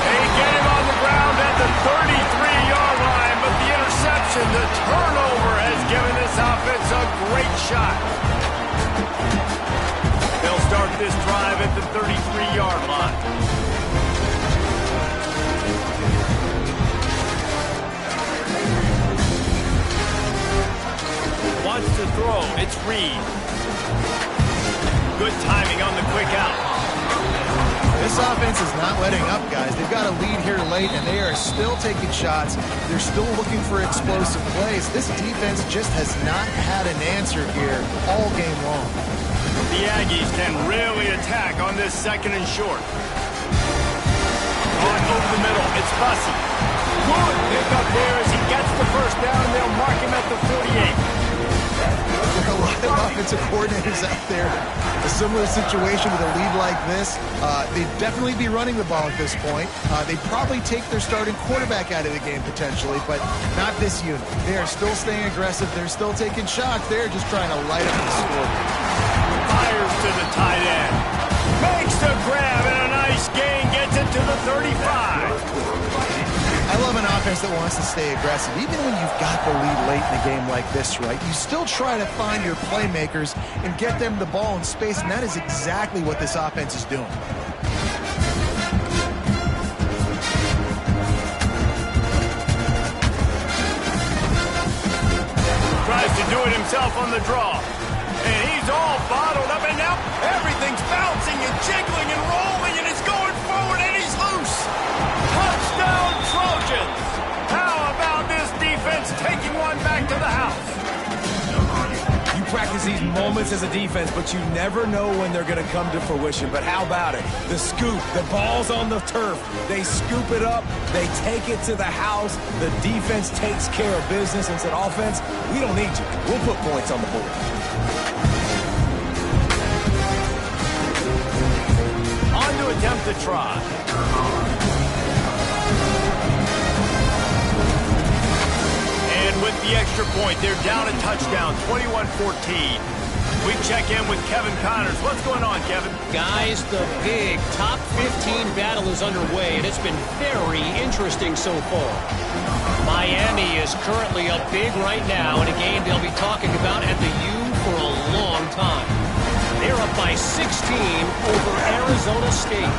They get him on the ground at the 33-yard line, but the interception, the turnover, has given this offense a great shot. They'll start this drive at the 33-yard line. Wants to throw. It's Reed. Good timing on the quick out. This offense is not letting up, guys. They've got a lead here late, and they are still taking shots. They're still looking for explosive plays. This defense just has not had an answer here all game long. The Aggies can really attack on this 2nd and short. On over the middle, it's Bussey. Good pick up there as he gets the 1st down, and they'll mark him at the 48. There are a lot of offensive coordinators out there. A similar situation with a lead like this. They'd definitely be running the ball at this point. They'd probably take their starting quarterback out of the game potentially, but not this unit. They are still staying aggressive. They're still taking shots. They're just trying to light up the score. Fires to the tight end. Makes the grab and a nice gain. Gets it to the 35. I love an offense that wants to stay aggressive. Even when you've got the lead late in a game like this, right, you still try to find your playmakers and get them the ball in space, and that is exactly what this offense is doing. Tries to do it himself on the draw. And he's all bottled up, and now everything's bouncing and jiggling and rolling, and it's going forward, and he's loose. Touchdown, Trojans! How about this defense taking one back to the house? You practice these moments as a defense, but you never know when they're going to come to fruition. But how about it? The scoop, the ball's on the turf. They scoop it up. They take it to the house. The defense takes care of business and said, offense, we don't need you. We'll put points on the board. On to attempt to try. And with the extra point, they're down a touchdown, 21-14. We check in with Kevin Connors. What's going on, Kevin? Guys, the big top 15 battle is underway, and it's been very interesting so far. Miami is currently up big right now in a game they'll be talking about at the U for a long time. They're up by 16 over Arizona State.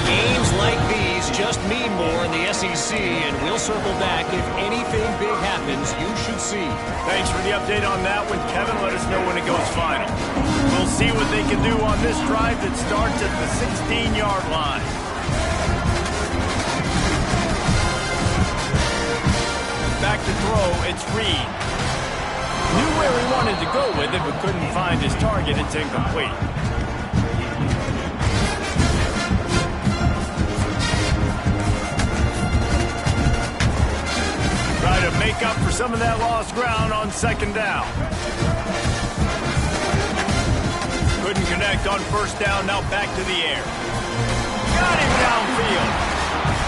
Games like these just mean more in the SEC, and we'll circle back. If anything big happens, you should see. Thanks for the update on that one, Kevin. Let us know when it goes final. We'll see what they can do on this drive that starts at the 16-yard line. Back to throw, it's Reed. Knew where he wanted to go with it, but couldn't find his target. It's incomplete. Try to make up for some of that lost ground on second down. Couldn't connect on first down, now back to the air. Got him downfield.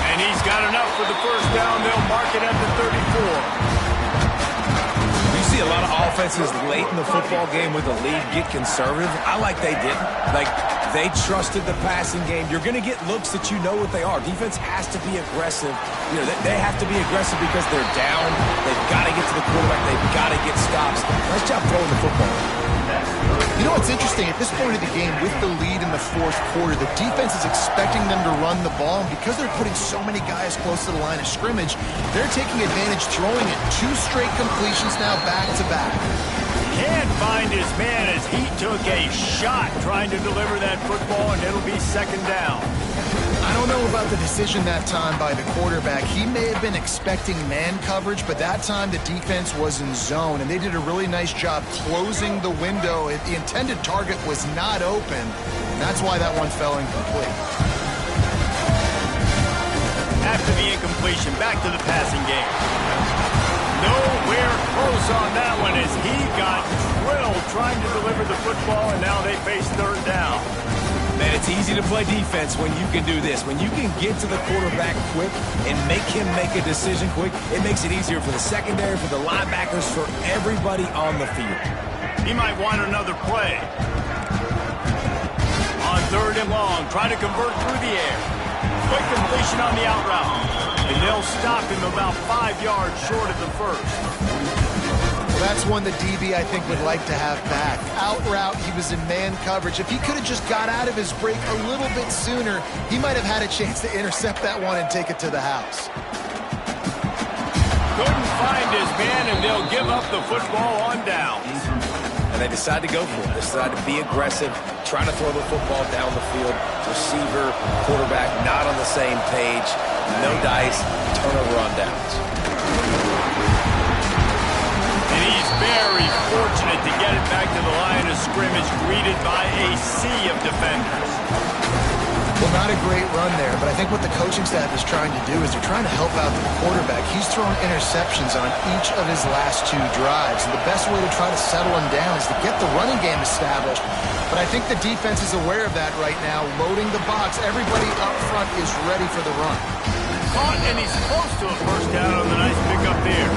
And he's got enough for the first down. They'll mark it at the 34. See a lot of offenses late in the football game with the lead get conservative. I like they didn't. Like, they trusted the passing game. You're going to get looks that you know what they are. Defense has to be aggressive. You know, they have to be aggressive because they're down. They've got to get to the quarterback. They've got to get stops. Nice job throwing the football. You know what's interesting? At this point of the game, with the lead in the fourth quarter, the defense is expecting them to run the ball. And because they're putting so many guys close to the line of scrimmage, they're taking advantage, throwing it 2 straight completions now back-to-back. Can't find his man as he took a shot trying to deliver that football, and it'll be second down. I don't know about the decision that time by the quarterback. He may have been expecting man coverage, but that time the defense was in zone, and they did a really nice job closing the window. The intended target was not open, and that's why that one fell incomplete. After the incompletion, back to the passing game. Nowhere close on that one as he got drilled trying to deliver the football, and now they face third down. Man, it's easy to play defense when you can do this. When you can get to the quarterback quick and make him make a decision quick, it makes it easier for the secondary, for the linebackers, for everybody on the field. He might want another play. On third and long, try to convert through the air. Quick completion on the out route. And they'll stop him about 5 yards short of the first. Well, that's one the DB, I think, would like to have back. Out route, he was in man coverage. If he could have just got out of his break a little bit sooner, he might have had a chance to intercept that one and take it to the house. Couldn't find his man, and they'll give up the football on downs. And they decide to go for it. They decide to be aggressive, trying to throw the football down the field. Receiver, quarterback, not on the same page. No dice, turnover on downs. And he's very fortunate to get it back to the line of scrimmage, greeted by a sea of defenders. Well, not a great run there, but I think what the coaching staff is trying to do is they're trying to help out the quarterback. He's thrown interceptions on each of his last 2 drives, and the best way to try to settle him down is to get the running game established. But I think the defense is aware of that right now, loading the box. Everybody up front is ready for the run. Caught, and he's close to a first down on the nice pickup there.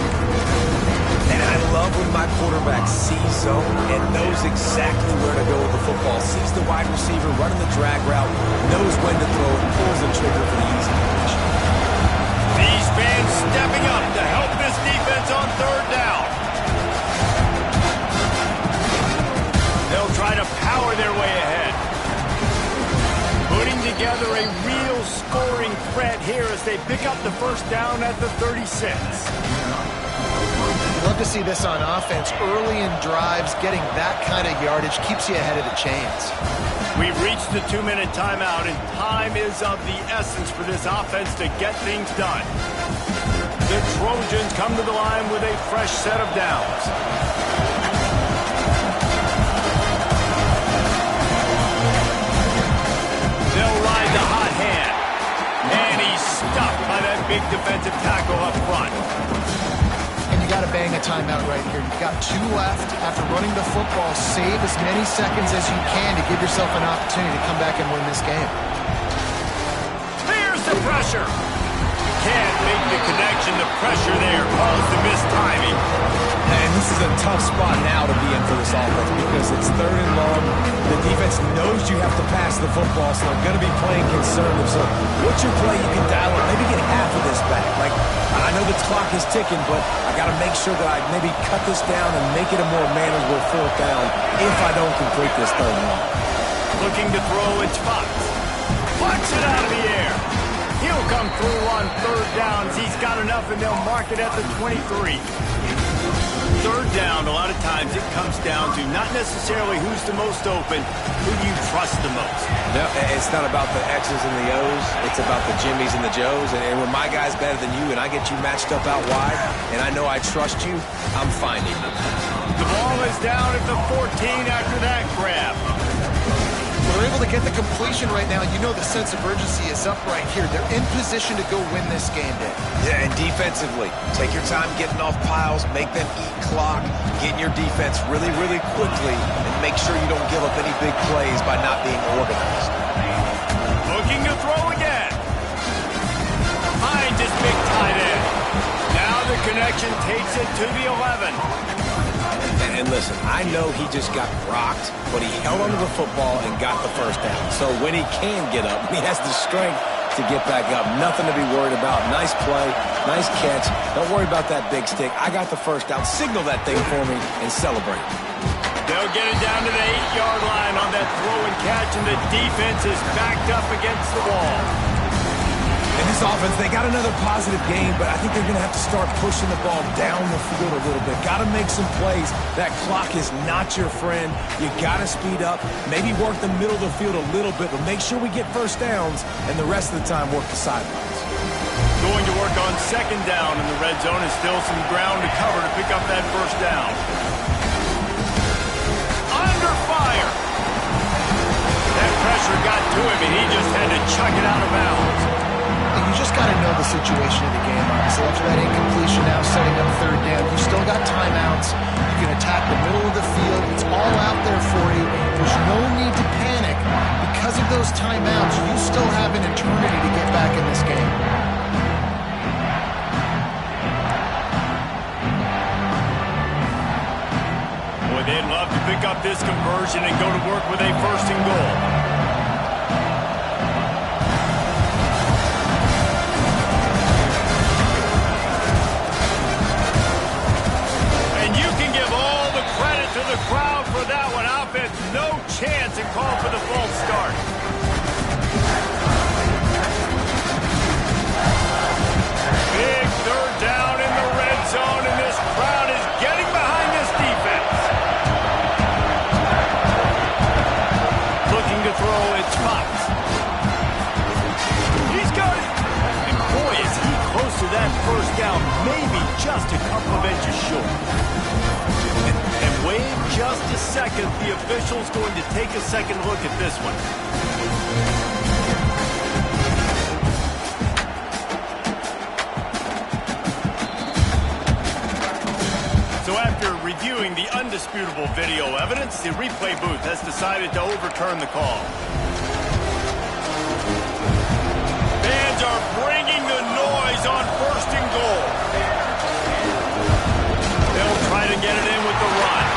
And I love when my quarterback sees zone and knows exactly where to go with the football. Sees the wide receiver running the drag route, knows when to throw it, pulls the trigger for the easy completion. These fans stepping up to help this defense on third down. They'll try to power their way ahead. Putting together a real scoring threat here as they pick up the first down at the 36. Love to see this on offense. Early in drives, getting that kind of yardage keeps you ahead of the chains. We've reached the 2-minute timeout, and time is of the essence for this offense to get things done. The Trojans come to the line with a fresh set of downs. They'll ride the hot hand. And he's stuffed by that big defensive tackle up front. And you got to bang a timeout right here. You've got 2 left. After running the football, save as many seconds as you can to give yourself an opportunity to come back and win this game. Here's the pressure. Can't make the connection. The pressure there calls the missed timing. And this is a tough spot now to be in for this offense because it's 3rd and long. The defense knows you have to pass the football, so they're going to be playing conservative. So what's your play you can dial up? Maybe get half of this back. Like, I know the clock is ticking, but I got to make sure that I maybe cut this down and make it a more manageable 4th down if I don't complete this 3rd and long. Looking to throw, it's Fox. Punch it out of the air. He'll come through on 3rd downs. He's got enough, and they'll mark it at the 23. 3rd down, a lot of times it comes down to not necessarily who's the most open, who do you trust the most. No, it's not about the X's and the O's. It's about the Jimmys and the Joes. And when my guy's better than you and I get you matched up out wide, and I know I trust you, I'm finding you. The ball is down at the 14 after that grab. They're able to get the completion right now. You know the sense of urgency is up right here. They're in position to go win this game, Dave. Yeah, and defensively, take your time getting off piles, make them eat clock, get in your defense really, really quickly, and make sure you don't give up any big plays by not being organized. Looking to throw again. Finds his big tight end. Now the connection takes it to the 11. And listen, I know he just got rocked, but he held onto the football and got the first down. So when he can get up, he has the strength to get back up. Nothing to be worried about. Nice play, nice catch. Don't worry about that big stick. I got the first down. Signal that thing for me and celebrate. They'll get it down to the 8-yard line on that throw and catch, and the defense is backed up against the wall. In this offense, they got another positive game, but I think they're going to have to start pushing the ball down the field a little bit. Got to make some plays. That clock is not your friend. You got to speed up, maybe work the middle of the field a little bit, but make sure we get first downs, and the rest of the time work the sidelines. Going to work on 2nd down in the red zone, and still some ground to cover to pick up that first down. Under fire. That pressure got to him, and he just had to chuck it out of bounds. You just got to know the situation of the game, obviously. After that incompletion now, setting up 3rd down, you still got timeouts. You can attack the middle of the field. It's all out there for you. There's no need to panic. Because of those timeouts, you still have an eternity to get back in this game. Boy, they'd love to pick up this conversion and go to work with a 1st and goal. To the crowd for that one. Offense, no chance, and call for the false start. Big 3rd down in the red zone, and this crowd is getting behind this defense. Looking to throw, it's Fox. He's got it. And boy, is he close to that first down, maybe just a couple of inches short. And wait just a second. The official's going to take a second look at this one. So after reviewing the undisputable video evidence, the replay booth has decided to overturn the call. Fans are bringing the noise on 1st and goal. They'll try to get it in with the run.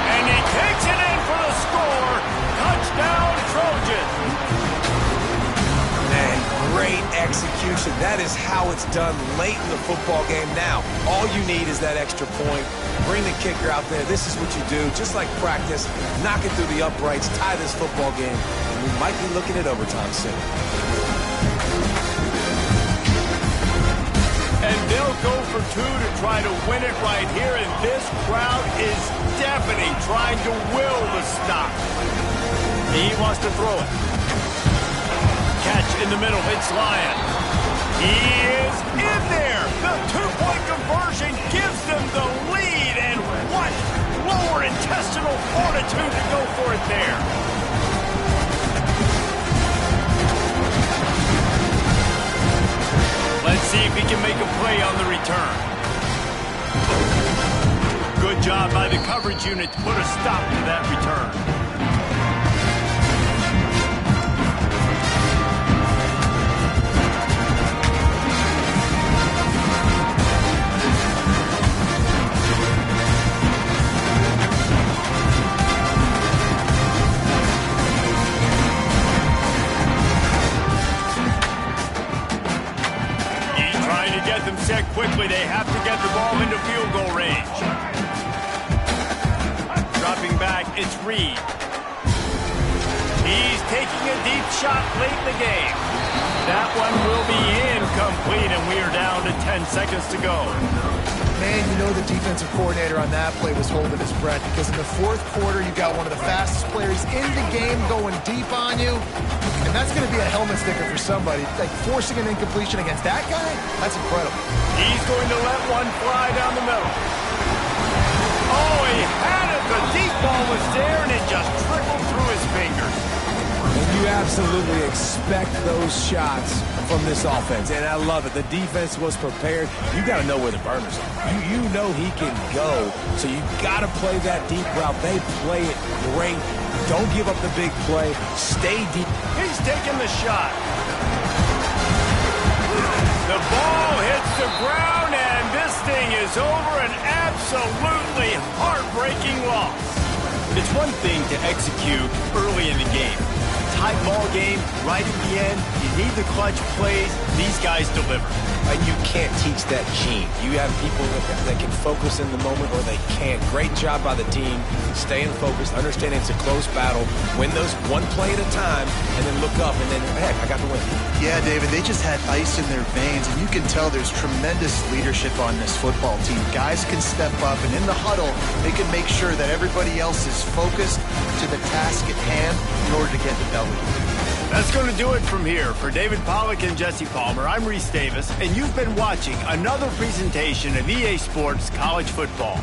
And he takes it in for the score. Touchdown, Trojans. Man, great execution. That is how it's done late in the football game. Now, all you need is that extra point. Bring the kicker out there. This is what you do. Just like practice, knock it through the uprights, tie this football game, and we might be looking at overtime soon. And they'll go for two to try to win it right here, and this crowd is deafening, trying to will the stop. He wants to throw it. Catch in the middle, it's Lyon. He is in there. The two-point conversion gives them the lead, and what lower intestinal fortitude to go for it there. Let's see if he can make a play on the return. Good job by the coverage unit to put a stop to that return. Set quickly, they have to get the ball into field goal range. Dropping back, it's Reed. He's taking a deep shot late in the game. That one will be incomplete, and we are down to 10 seconds to go. Man, you know the defensive coordinator on that play was holding his breath, because in the fourth quarter, you got one of the fastest players in the game going deep on you, and that's going to be a helmet sticker for somebody. Like, forcing an incompletion against that guy, that's incredible. He's going to let one fly down the middle. Oh, he had it. The deep ball was there, and it just trickled through his fingers. And you absolutely expect those shots from this offense, and I love it. The defense was prepared. You got to know where the burners are. You know he can go, so you got to play that deep route. They play it great. Don't give up the big play. Stay deep. He's taking the shot. The ball hits the ground, and this thing is over. An absolutely heartbreaking loss. It's one thing to execute early in the game. Tight ball game, right at the end, you need the clutch plays. These guys deliver. And you can't teach that gene. You have people that can focus in the moment, or they can't. Great job by the team, staying focused, understanding it's a close battle, win those one play at a time, and then look up, and then, heck, I got the win. Yeah, David, they just had ice in their veins, and you can tell there's tremendous leadership on this football team. Guys can step up, and in the huddle, they can make sure that everybody else is focused to the task at hand in order to get the W. That's going to do it from here. For David Pollack and Jesse Palmer, I'm Reese Davis, and you've been watching another presentation of EA Sports College Football.